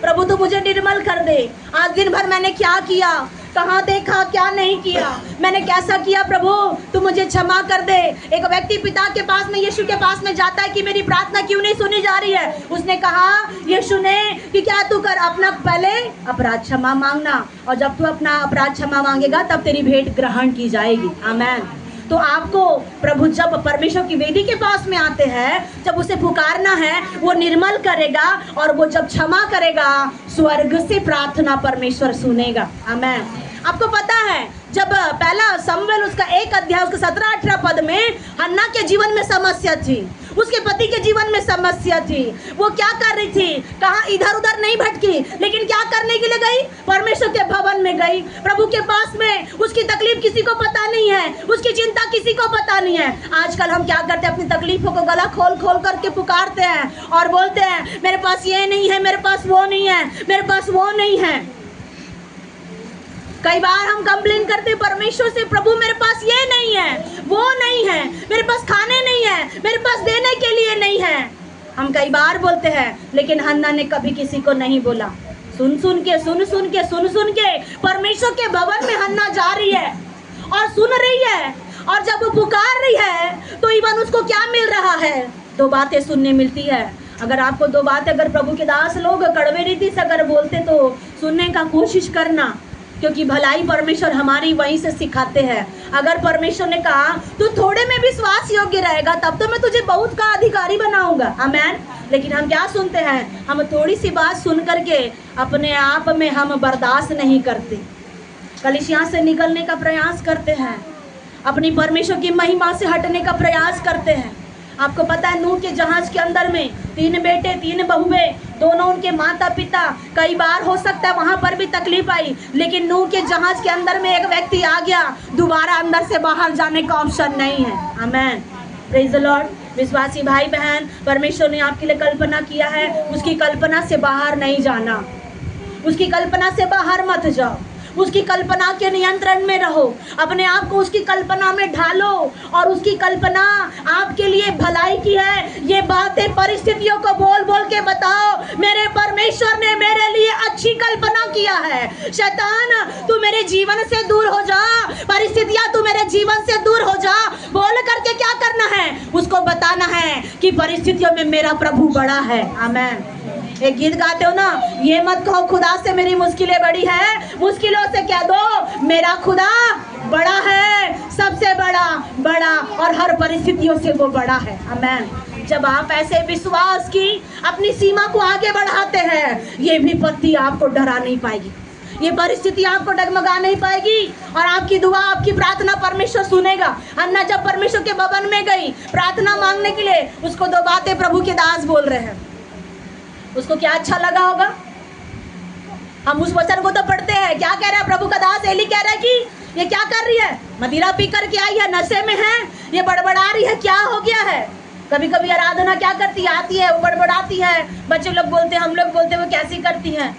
Speaker 1: प्रभु तू मुझे निर्मल कर दे, आज दिन भर मैंने क्या किया, कहाँ देखा, क्या नहीं किया, मैंने कैसा किया, प्रभु तू मुझे क्षमा कर दे। एक व्यक्ति पिता के पास में, यीशु के पास में जाता है कि मेरी प्रार्थना क्यों नहीं सुनी जा रही है। उसने कहा, यीशु ने कि क्या तू कर, अपना पहले अपराध क्षमा मांगना, और जब तू अपना अपराध क्षमा मांगेगा तब तेरी भेंट ग्रहण की जाएगी। आमेन। तो आपको प्रभु जब परमेश्वर की वेदी के पास में आते हैं, जब उसे पुकारना है, वो निर्मल करेगा, और वो जब क्षमा करेगा, स्वर्ग से प्रार्थना परमेश्वर सुनेगा। आमेन। आपको पता है जब पहला समूएल उसका 1 अध्याय उसके 17-18 पद में हन्ना के जीवन में समस्या थी, उसके पति के जीवन में समस्या थी। वो क्या कर रही थी, कहाँ इधर उधर नहीं भटकी, लेकिन क्या करने के लिए गई, परमेश्वर के भवन में गई, प्रभु के पास में। उसकी तकलीफ किसी को पता नहीं है, उसकी चिंता किसी को पता नहीं है। आजकल हम क्या करते हैं, अपनी तकलीफों को गला खोल खोल करके पुकारते हैं और बोलते हैं मेरे पास ये नहीं है, मेरे पास वो नहीं है, मेरे पास वो नहीं है। कई बार हम कंप्लेन करते हैं परमेश्वर से, प्रभु मेरे पास ये नहीं है, वो नहीं है, मेरे पास खाने नहीं है, मेरे पास देने के लिए नहीं है। हम कई बार बोलते हैं, लेकिन हन्ना ने कभी किसी को नहीं बोला। सुन सुन के परमेश्वर के भवन में हन्ना जा रही है और सुन रही है, और जब वो पुकार रही है तो इवन उसको क्या मिल रहा है, 2 बातें सुनने मिलती है। अगर आपको 2 बातें अगर प्रभु के दास लोग कड़वे रीति से अगर बोलते तो सुनने का कोशिश करना, क्योंकि भलाई परमेश्वर हमारी वहीं से सिखाते हैं। अगर परमेश्वर ने कहा तू थोड़े में विश्वास योग्य रहेगा, तब तो मैं तुझे बहुत का अधिकारी बनाऊंगा। आमेन। लेकिन हम क्या सुनते हैं, हम थोड़ी सी बात सुन करके अपने आप में हम बर्दाश्त नहीं करते, कलीसिया से निकलने का प्रयास करते हैं, अपनी परमेश्वर की महिमा से हटने का प्रयास करते हैं। आपको पता है नूह के जहाज के अंदर में 3 बेटे 3 बहुएं, दोनों उनके माता पिता, कई बार हो सकता है वहां पर भी तकलीफ आई, लेकिन नूह के जहाज के अंदर में एक व्यक्ति आ गया, दोबारा अंदर से बाहर जाने का ऑप्शन नहीं है। आमेन। Praise the lord. विश्वासी भाई बहन, परमेश्वर ने आपके लिए कल्पना किया है, उसकी कल्पना से बाहर नहीं जाना, उसकी कल्पना से बाहर मत जाओ, उसकी कल्पना के नियंत्रण में रहो, अपने आप को उसकी कल्पना में ढालो, और उसकी कल्पना आपके लिए भलाई की है। ये बातें परिस्थितियों को बोल बोल के बताओ, मेरे परमेश्वर ने मेरे लिए अच्छी कल्पना किया है। शैतान तू मेरे जीवन से दूर हो जा, परिस्थितियां तू मेरे जीवन से दूर हो जा, बोल करके क्या करना है, उसको बताना है कि परिस्थितियों में मेरा प्रभु बड़ा है। आमेन। एक गीत गाते हो ना, ये मत कहो खुदा से मेरी मुश्किलें बड़ी है, मुश्किलों से कह दो मेरा खुदा बड़ा है, सबसे बड़ा, और हर परिस्थितियों से वो बड़ा है। आमेन। जब आप ऐसे विश्वास की अपनी सीमा को आगे बढ़ाते हैं, ये विपत्ति आपको डरा नहीं पाएगी, ये परिस्थिति आपको डगमगा नहीं पाएगी, और आपकी दुआ, आपकी प्रार्थना परमेश्वर सुनेगा। अन्ना जब परमेश्वर के भवन में गई प्रार्थना मांगने के लिए, उसको 2 बातें प्रभु के दास बोल रहे हैं। उसको क्या अच्छा लगा होगा, हम उस वचन को तो पढ़ते हैं, क्या कह रहा है प्रभु का दास एली, कह रहा है कि ये क्या कर रही है, मदिरा पी करके आई है, नशे में है, ये बड़बड़ा रही है, क्या हो गया है। कभी कभी आराधना क्या करती है, आती है वो बड़बड़ाती है, बच्चे लोग बोलते हैं, हम लोग बोलते हैं वो कैसी करती है।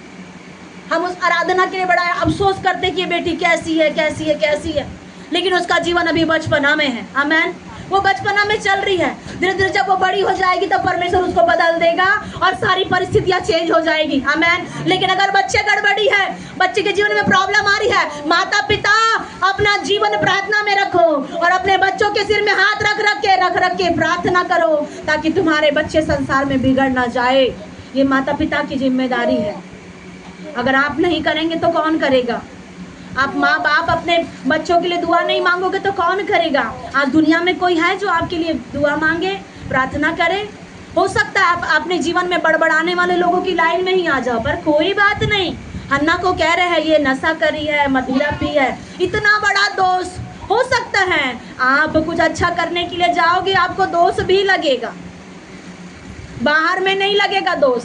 Speaker 1: हम उस आराधना के लिए बड़ा अफसोस करते कि ये बेटी कैसी है, लेकिन उसका जीवन अभी बचपना में है। आमेन। वो बचपना में चल रही है, धीरे धीरे जब वो बड़ी हो जाएगी तो परमेश्वर उसको बदल देगा और सारी परिस्थितियां चेंज हो जाएगी। आमेन। लेकिन अगर बच्चे गड़बड़ी है, बच्चे के जीवन में प्रॉब्लम आ रही है, माता पिता अपना जीवन प्रार्थना में रखो और अपने बच्चों के सिर में हाथ रख के प्रार्थना करो, ताकि तुम्हारे बच्चे संसार में बिगड़ ना जाए। ये माता पिता की जिम्मेदारी है। अगर आप नहीं करेंगे तो कौन करेगा। आप माँ बाप अपने बच्चों के लिए दुआ नहीं मांगोगे तो कौन करेगा। आज दुनिया में कोई है जो आपके लिए दुआ मांगे, प्रार्थना करे। हो सकता है आप अपने जीवन में बड़बड़ाने वाले लोगों की लाइन में ही आ जाओ, पर कोई बात नहीं। हन्ना को कह रहे हैं ये नशा करी है, मदिरा पी है, इतना बड़ा दोष। हो सकता है आप कुछ अच्छा करने के लिए जाओगे, आपको दोष भी लगेगा, बाहर में नहीं लगेगा दोष,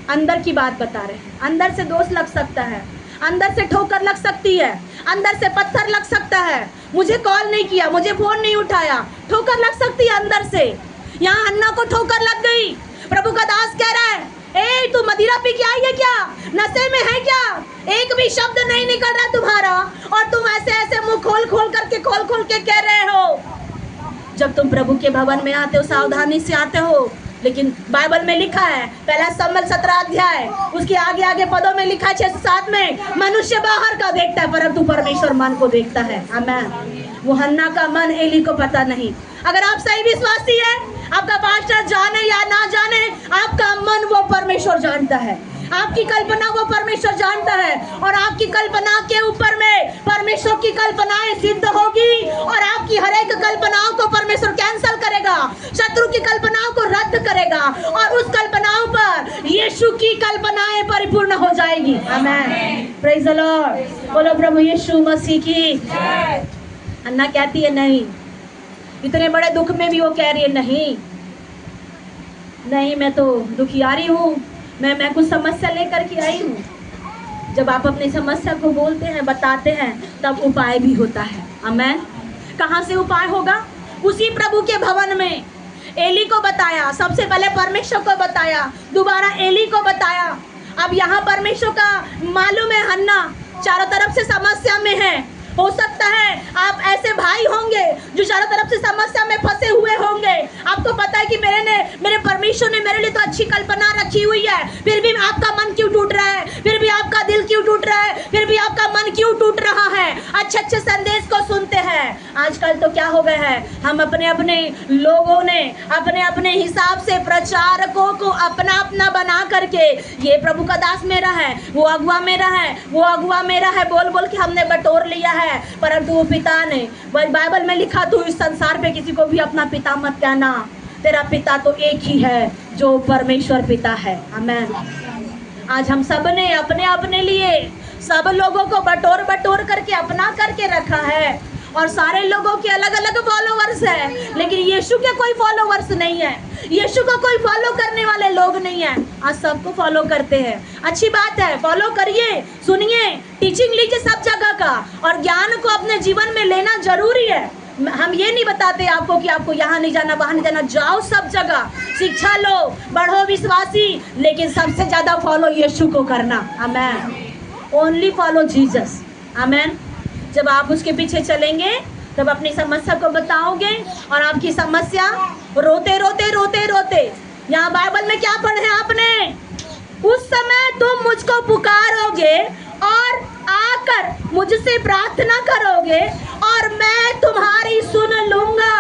Speaker 1: अंदर की बात बता रहे हैं। अंदर से दोष लग सकता है, अंदर से ठोकर लग सकती है, अंदर से पत्थर लग सकता है। मुझे कॉल नहीं किया, मुझे फोन नहीं उठाया, ठोकर लग सकती है अंदर से। यहाँ हन्ना को ठोकर लग गई। प्रभु का दास कह रहा है, ए तू मदिरा पी के आई है क्या, नशे में है क्या, एक भी शब्द नहीं निकल रहा तुम्हारा, और तुम ऐसे ऐसे मुंह खोल खोल के कह रहे हो। जब तुम प्रभु के भवन में आते हो सावधानी से आते हो, लेकिन बाइबल में लिखा है, पहला शमूएल 17 अध्याय उसके आगे आगे पदों में लिखा है 6-7 में, मनुष्य बाहर का देखता है परंतु परमेश्वर मन को देखता है। आमीन। वो हन्ना का मन एली को पता नहीं। अगर आप सही विश्वासी है, आपका पास्टर जाने या ना जाने, आपका मन वो परमेश्वर जानता है, आपकी कल्पना वो परमेश्वर जानता है, और आपकी कल्पना के ऊपर में परमेश्वर की कल्पनाएं सिद्ध होगी, और आपकी हर एक कल्पनाओं को परमेश्वर कैंसल करेगा, शत्रु की कल्पनाओं को रद्द करेगा, और उस कल्पनाओं पर यीशु की कल्पनाएं परिपूर्ण हो जाएगी। आमीन। Praise the lord. बोलो प्रभु यीशु मसीह की। अन्ना कहती है नहीं, इतने बड़े दुख में भी वो कह रही है नहीं मैं तो दुखियारी हूँ, मैं कुछ समस्या लेकर के आई हूँ। जब आप अपनी समस्या को बोलते हैं, बताते हैं, तब उपाय भी होता है। आमीन। कहाँ से उपाय होगा? उसी प्रभु के भवन में। एली को बताया, सबसे पहले परमेश्वर को बताया, दोबारा एली को बताया। अब यहाँ परमेश्वर का मालूम है हन्ना चारों तरफ से समस्या में है। हो सकता है आप ऐसे भाई होंगे जो चारों तरफ से समस्या में फंसे हुए होंगे। आपको पता है कि मेरे परमेश्वर ने मेरे लिए तो अच्छी कल्पना रखी हुई है, फिर भी आपका मन क्यों टूट रहा है, फिर भी आपका दिल क्यों टूट रहा है, फिर भी आपका मन क्यों टूट रहा है। अच्छे संदेश को सुनते हैं। आजकल तो क्या हो गया है, हम अपने लोगों ने अपने हिसाब से प्रचारकों को अपना बना करके, ये प्रभु का दास मेरा है, वो अगुआ मेरा है, वो अगुआ मेरा है, बोल के हमने बटोर लिया है। परंतु वो पिता ने, बाइबल में लिखा, तू इस संसार पे किसी को भी अपना पिता मत कहना, तेरा पिता तो एक ही है जो परमेश्वर पिता है। आमीन। आज हम सब ने अपने लिए सब लोगों को बटोर करके अपना करके रखा है, और सारे लोगों के अलग अलग फॉलोवर्स है, लेकिन यीशु के कोई फॉलोवर्स नहीं है, यीशु को कोई फॉलो करने वाले लोग नहीं है। आज सबको फॉलो करते हैं, अच्छी बात है, फॉलो करिए, सुनिए, टीचिंग लीजिए सब जगह का, और ज्ञान को अपने जीवन में लेना जरूरी है। हम ये नहीं बताते आपको कि आपको यहाँ नहीं जाना, वहाँ नहीं जाना, जाओ सब जगह, शिक्षा लो, बढ़ो विश्वासी, लेकिन सबसे ज्यादा फॉलो यीशु को करना। आमीन। Only follow Jesus. आमीन। जब आप उसके पीछे चलेंगे, तब अपनी समस्या को बताओगे, और आपकी समस्या रोते यहाँ बाइबल में क्या पढ़े आपने, उस समय तुम मुझको पुकारोगे और आकर मुझसे प्रार्थना करोगे और मैं तुम्हारी सुन लूंगा।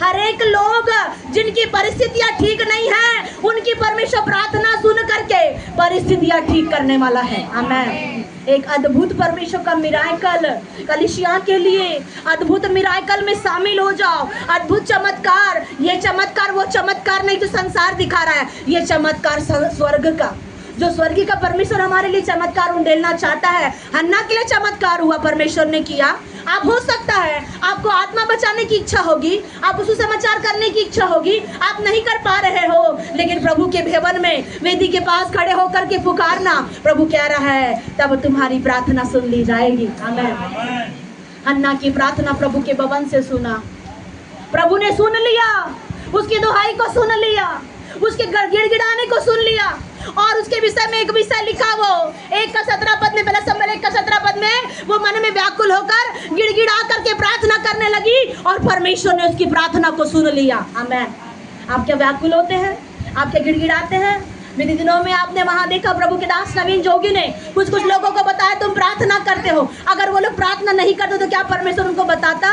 Speaker 1: हर एक लोग जिनकी परिस्थितियां ठीक नहीं है, उनकी परमेश्वर प्रार्थना सुन करके परिस्थितियां ठीक करने वाला है। आमीन। एक अद्भुत परमेश्वर का मिराकल कलीसिया के लिए, अद्भुत मिराकल में शामिल हो जाओ। अद्भुत चमत्कार, ये चमत्कार वो चमत्कार नहीं जो संसार दिखा रहा है, ये चमत्कार स्वर्ग का, जो स्वर्गीय का परमेश्वर हमारे लिए चमत्कार उंडेलना चाहता है। हन्ना के लिए चमत्कार हुआ, परमेश्वर ने किया। आप हो सकता है आपको आत्मा बचाने की इच्छा होगी, आप उस समाचार करने की इच्छा होगी, आप नहीं कर पा रहे हो, लेकिन प्रभु के भवन में वेदी के पास खड़े होकर के पुकारना, प्रभु कह रहा है तब तुम्हारी प्रार्थना सुन ली जाएगी। आमीन। हन्ना की प्रार्थना प्रभु के भवन से सुना, प्रभु ने सुन लिया, उसकी दुहाई को सुन लिया, उसके गिड़गिड़ाने को सुन लिया, और उसके विषय में एक विषय लिखा, वो 1:17 पद में, पहला शमूएल 1:17 पद में वो मन में व्याकुल होकर गिड़गिड़ा करके प्रार्थना करने लगी, और परमेश्वर ने उसकी प्रार्थना को सुन लिया। आमीन। आप क्या व्याकुल होते हैं? आप क्या गिड़गिड़ाते हैं? बीते दिनों में आपने वहां देखा, प्रभु के दास नवीन जोगी ने कुछ लोगों को बताया तुम प्रार्थना करते हो। अगर वो लोग प्रार्थना नहीं करते तो क्या परमेश्वर उनको बताता?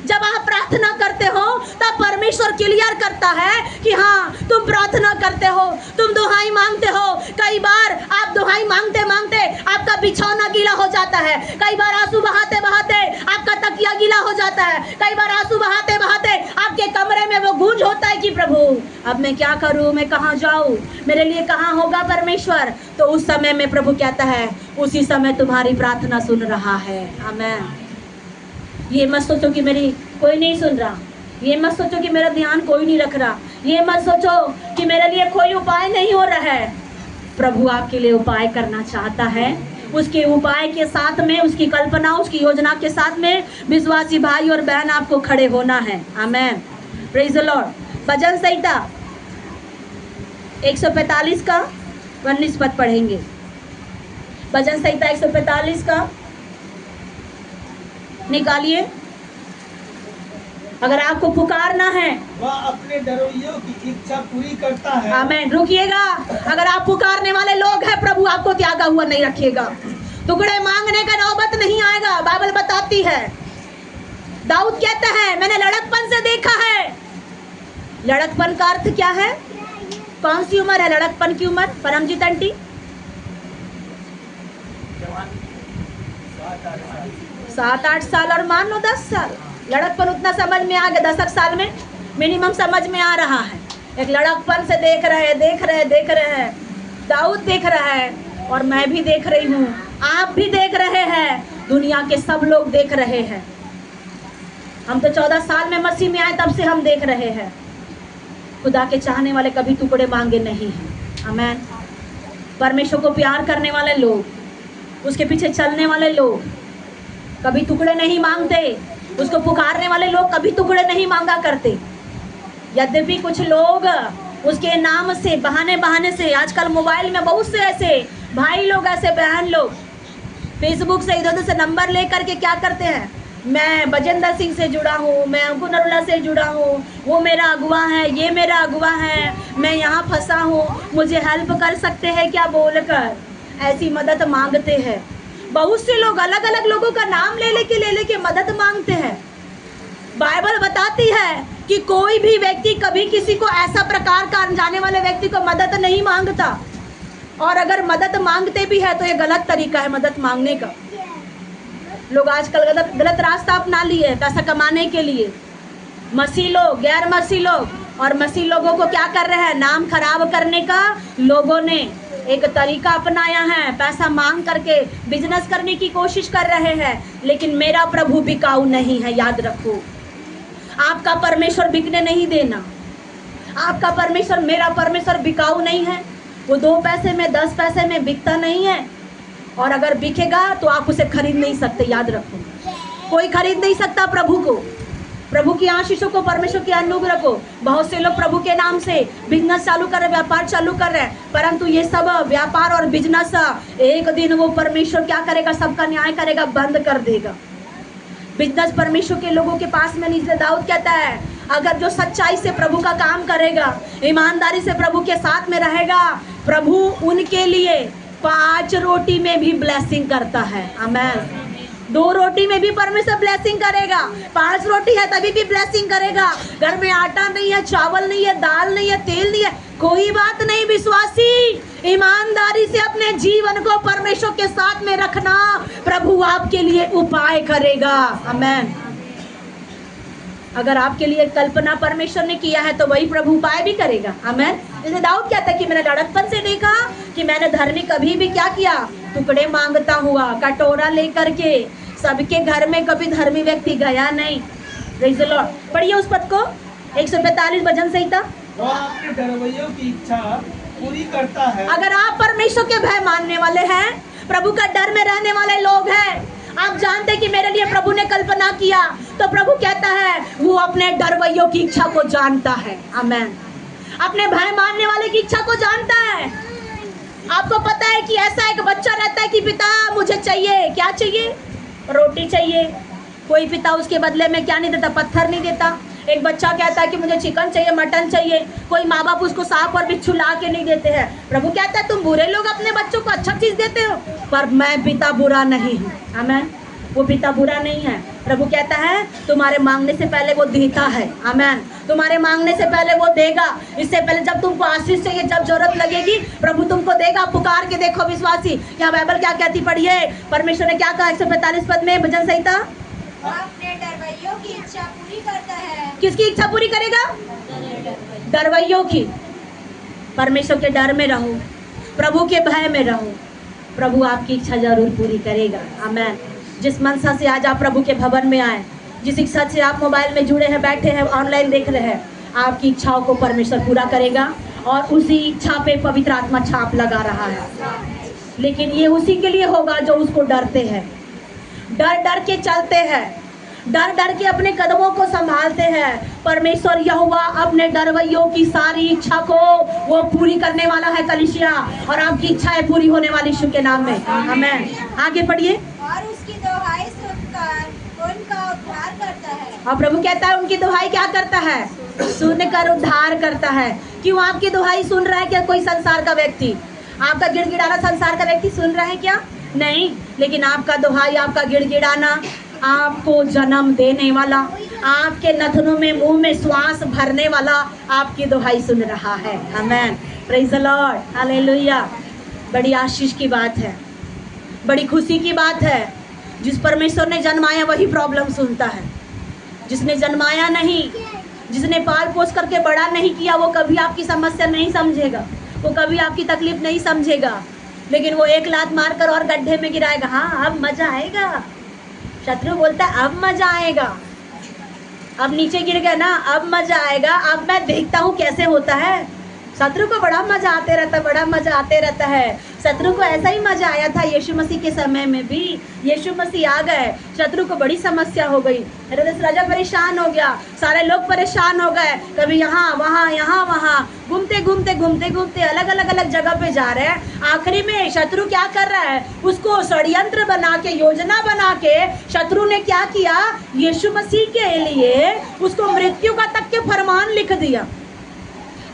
Speaker 1: जब आप प्रार्थना करते हो तब परमेश्वर क्लियर करता है कि हाँ तुम प्रार्थना करते हो, तुम दुहाई मांगते हो। कई बार आप दुहाई मांगते मांगते आपका बिछौना गीला हो जाता है, कई बार आंसू बहाते बहाते आपका तकिया गीला हो जाता है, कई बार आंसू बहाते बहाते आपके कमरे में वो गूंज होता है कि प्रभु अब मैं क्या करूं, मैं कहाँ जाऊं, मेरे लिए कहाँ होगा परमेश्वर। तो उस समय में प्रभु कहता है उसी समय तुम्हारी प्रार्थना सुन रहा है। आमीन। ये मत सोचो कि मेरी कोई नहीं सुन रहा, ये मत सोचो कि मेरा ध्यान कोई नहीं रख रहा, ये मत सोचो कि मेरे लिए कोई उपाय नहीं हो रहा है। प्रभु आपके लिए उपाय करना चाहता है। उसके उपाय के साथ में, उसकी कल्पना, उसकी योजना के साथ में विश्वासी भाई और बहन आपको खड़े होना है। आमीन। Praise the lord. भजन संहिता 145 का 19 पद पढ़ेंगे। भजन संहिता 145 का निकालिए। अगर आपको पुकारना है,
Speaker 5: वह अपने डरोइयों की इच्छा पूरी करता है।
Speaker 1: आमीन। रुकिएगा, अगर आप पुकारने वाले लोग हैं, प्रभु आपको त्यागा हुआ नहीं रखिएगा। टुकड़े मांगने का नौबत नहीं आएगा। बाइबल बताती है, दाऊद कहता है मैंने लड़कपन से देखा है। लड़कपन का अर्थ क्या है? कौन सी उम्र है लड़कपन की उम्र? परमजीत आंटी 7-8 साल और मान लो 10 साल। लड़कपन उतना समझ में आ गया, 10 साल में मिनिमम समझ में आ रहा है। एक लड़कपन से देख रहे हैं। दाऊद देख रहा है और मैं भी देख रही हूँ, आप भी देख रहे हैं, दुनिया के सब लोग देख रहे हैं। हम तो 14 साल में मसीह में आए, तब से हम देख रहे हैं। खुदा के चाहने वाले कभी टुकड़े मांगे नहीं हैं। आमीन। परमेश्वर को प्यार करने वाले लोग, उसके पीछे चलने वाले लोग कभी टुकड़े नहीं मांगते। उसको पुकारने वाले लोग कभी टुकड़े नहीं मांगा करते। यद्यपि कुछ लोग उसके नाम से बहाने से, आजकल मोबाइल में बहुत से ऐसे भाई लोग, ऐसे बहन लोग फेसबुक से इधर से नंबर लेकर के क्या करते हैं, मैं बजेंद्र सिंह से जुड़ा हूँ, मैं अंकुर नरुला से जुड़ा हूँ, वो मेरा अगुआ है, ये मेरा अगुआ है, मैं यहाँ फंसा हूँ, मुझे हेल्प कर सकते हैं क्या बोलकर ऐसी मदद मांगते हैं। बहुत से लोग अलग अलग लोगों का नाम ले लेके मदद मांगते हैं। बाइबल बताती है कि कोई भी व्यक्ति कभी किसी को ऐसा प्रकार का अनजाने वाले व्यक्ति को मदद नहीं मांगता, और अगर मदद मांगते भी है तो ये गलत तरीका है मदद मांगने का। लोग आजकल गलत रास्ता अपना लिए पैसा कमाने के लिए। मसीह लोग, गैर मसीह लोग और मसीह लोगों को क्या कर रहे हैं, नाम खराब करने का लोगों ने एक तरीका अपनाया है। पैसा मांग करके बिजनेस करने की कोशिश कर रहे हैं। लेकिन मेरा प्रभु बिकाऊ नहीं है, याद रखो। आपका परमेश्वर बिकने नहीं देना। आपका परमेश्वर, मेरा परमेश्वर बिकाऊ नहीं है। वो 2 पैसे में 10 पैसे में बिकता नहीं है, और अगर बिकेगा तो आप उसे खरीद नहीं सकते, याद रखो। कोई खरीद नहीं सकता प्रभु को। प्रभु की आशीषों को, परमेश्वर की अनुग्रह को। बहुत से लोग प्रभु के नाम से बिजनेस चालू कर रहे, व्यापार चालू कर रहे हैं, परंतु ये सब व्यापार और बिजनेस एक दिन वो परमेश्वर क्या करेगा, सबका न्याय करेगा, बंद कर देगा। बिजनेस परमेश्वर के लोगों के पास में नहीं। इसलिए दाऊद कहता है, अगर जो सच्चाई से प्रभु का काम करेगा, ईमानदारी से प्रभु के साथ में रहेगा, प्रभु उनके लिए 5 रोटी में भी ब्लेसिंग करता है। आमीन। 2 रोटी में भी परमेश्वर ब्लेसिंग करेगा। 5 रोटी है तभी भी ब्लेसिंग करेगा। घर में आटा नहीं है, चावल नहीं है, दाल नहीं है, तेल नहीं है, कोई बात नहीं। विश्वासी ईमानदारी से अपने जीवन को परमेश्वर के साथ में रखना, प्रभु आपके लिए उपाय करेगा। आमीन। अगर आपके लिए कल्पना परमेश्वर ने किया है तो वही प्रभु उपाय भी करेगा। आमीन। जैसे दाऊद कहता है कि मैंने लड़कपन से देखा कि मैंने धर्मी कभी भी क्या किया, टुकड़े मांगता हुआ, कटोरा लेकर के सबके घर में कभी धर्मी व्यक्ति गया नहीं। Praise the Lord. पढ़िए उस पद को, 145 भजन संहिता।
Speaker 5: वह अपने डरवैयों की इच्छा पूरी करता है।
Speaker 1: अगर आप परमेश्वर के भय मानने वाले हैं, प्रभु का डर में रहने वाले लोग हैं, आप जानते हैं कि मेरे लिए प्रभु ने कल्पना किया, तो प्रभु कहता है वो अपने डरवैयों की इच्छा को जानता है। आमीन। अपने भय मानने वाले की इच्छा को जानता है। आपको पता है कि ऐसा एक बच्चा रहता है कि पिता मुझे चाहिए, क्या चाहिए, रोटी चाहिए। कोई पिता उसके बदले में क्या नहीं देता, पत्थर नहीं देता। एक बच्चा कहता है कि मुझे चिकन चाहिए, मटन चाहिए। कोई माँ बाप उसको सांप और बिच्छू ला के नहीं देते हैं। प्रभु कहता है तुम बुरे लोग अपने बच्चों को अच्छा चीज देते हो, पर मैं पिता बुरा नहीं हूँ। आमीन। वो पिता बुरा नहीं है। प्रभु कहता है तुम्हारे मांगने से पहले वो देता है। आमीन। तुम्हारे मांगने से पहले वो देगा। इससे पहले जब तुमको आशीष चाहिए, जब जरूरत लगेगी, प्रभु तुमको देगा। पुकार के देखो विश्वासी। यहाँ बाइबल क्या कहती, पढ़िए। परमेश्वर ने क्या कहा 145 पद में भजन संहिता।
Speaker 3: अपने डरवैयों की इच्छा पूरी करता है।
Speaker 1: किसकी इच्छा पूरी करेगा? डरवैयों की। परमेश्वर के डर में रहो, प्रभु के भय में रहो, प्रभु आपकी इच्छा जरूर पूरी करेगा। आमीन। जिस मनसा से आज आप प्रभु के भवन में आए, जिस इच्छा से आप मोबाइल में जुड़े हैं, बैठे हैं, ऑनलाइन देख रहे हैं, आपकी इच्छाओं को परमेश्वर पूरा करेगा। और उसी इच्छा पे पवित्र आत्मा छाप लगा रहा है। लेकिन ये उसी के लिए होगा जो उसको डरते हैं, डर डर के चलते हैं, डर डर के अपने कदमों को संभालते हैं। परमेश्वर यहोवा अपने डरवैयों की सारी इच्छा को वो पूरी करने वाला है कलीसिया, और आपकी इच्छाएं पूरी होने वाली यीशु के नाम में। आमेन। आगे पढ़िए।
Speaker 3: और उसकी दुहाई सुनकर उनका उद्धार करता है।
Speaker 1: और प्रभु कहता है उनकी दुहाई क्या करता है? सुनकर उद्धार करता है। क्यों आपकी दुहाई सुन रहा है क्या कोई संसार का व्यक्ति? आपका गिड़गिड़ाना संसार का व्यक्ति सुन रहा है क्या? नहीं, लेकिन आपका दुहाई, आपका गिड़गिड़ाना आपको जन्म देने वाला, आपके नथनों में, मुंह में श्वास भरने वाला आपकी दुहाई सुन रहा है। Amen. Praise the lord. Hallelujah. बड़ी आशीष की बात है, बड़ी खुशी की बात है। जिस परमेश्वर ने जन्माया वही प्रॉब्लम सुनता है। जिसने जन्माया नहीं, जिसने पाल पोस करके बड़ा नहीं किया, वो कभी आपकी समस्या नहीं समझेगा, वो कभी आपकी तकलीफ नहीं समझेगा। लेकिन वो एक लात मारकर और गड्ढे में गिराएगा। हाँ, अब मजा आएगा। शत्रु बोलता है अब मजा आएगा। अब नीचे गिर गया ना, अब मजा आएगा। अब मैं देखता हूँ कैसे होता है। शत्रु को बड़ा मजा आते रहता है, बड़ा मजा आते रहता है। शत्रु को ऐसा ही मजा आया था यीशु मसीह के समय में भी। यीशु मसीह आ गए, शत्रु को बड़ी समस्या हो गई। हेरोदेस राजा परेशान हो गया, सारे लोग परेशान हो गए। कभी यहाँ वहाँ घूमते घूमते अलग अलग जगह पे जा रहे हैं। आखिरी में शत्रु क्या कर रहा है? उसको षड्यंत्र बना के, योजना बना के शत्रु ने क्या किया? यीशु मसीह के लिए उसको मृत्यु का तक के फरमान लिख दिया।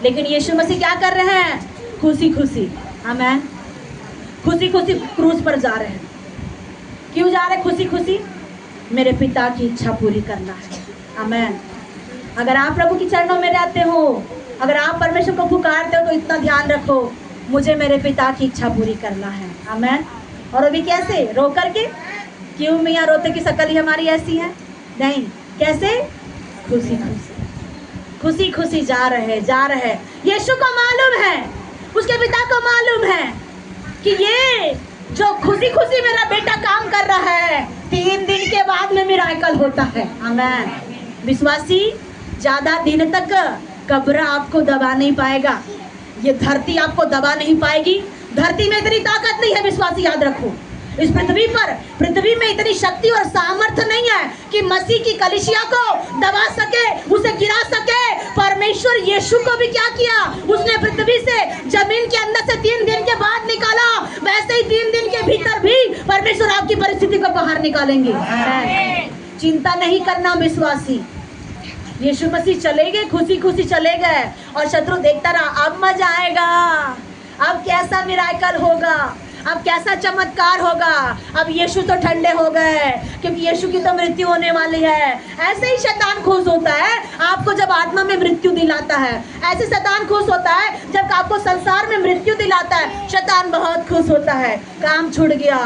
Speaker 1: लेकिन यीशु मसीह क्या कर रहे हैं? खुशी खुशी, आमेन, खुशी खुशी क्रूस पर जा रहे हैं। क्यों जा रहे? खुशी खुशी, मेरे पिता की इच्छा पूरी करना है। आमेन। अगर आप प्रभु के चरणों में रहते हो, अगर आप परमेश्वर को पुकारते हो, तो इतना ध्यान रखो, मुझे मेरे पिता की इच्छा पूरी करना है। आमेन। और अभी कैसे? रो करके? क्यों मियाँ रोते की शक्ल ही हमारी ऐसी है? नहीं, कैसे? खुशी खुशी, खुशी खुशी जा रहे। यीशु को मालूम है, उसके पिता को मालूम है कि ये जो खुशी खुशी मेरा बेटा काम कर रहा है, 3 दिन के बाद में मिराकल होता है। आमेन। विश्वासी, ज्यादा दिन तक कब्र आपको दबा नहीं पाएगा, ये धरती आपको दबा नहीं पाएगी। धरती में इतनी ताकत नहीं है, विश्वासी याद रखो। इस पृथ्वी में इतनी शक्ति और सामर्थ्य नहीं है कि मसीह की कलीसिया को दबा सके, उसे गिरा सके। परमेश्वर यीशु को भी क्या किया? उसने पृथ्वी से, जमीन के अंदर से 3 दिन के बाद निकाला। वैसे ही 3 दिन के भीतर भी परमेश्वर आपकी परिस्थिति को बाहर निकालेंगे। चिंता नहीं करना विश्वासी। यीशु मसीह चले गए, खुशी खुशी चले गए, और शत्रु देखता रहा। अब मजा आएगा, अब कैसा मिराकल होगा, अब कैसा चमत्कार होगा। अब यीशु तो ठंडे हो गए, क्योंकि यीशु की तो मृत्यु होने वाली है। ऐसे ही शैतान खुश होता है आपको जब आत्मा में मृत्यु दिलाता है। ऐसे शैतान खुश होता है जब आपको संसार में मृत्यु दिलाता है। शैतान बहुत खुश होता है। काम छूट गया,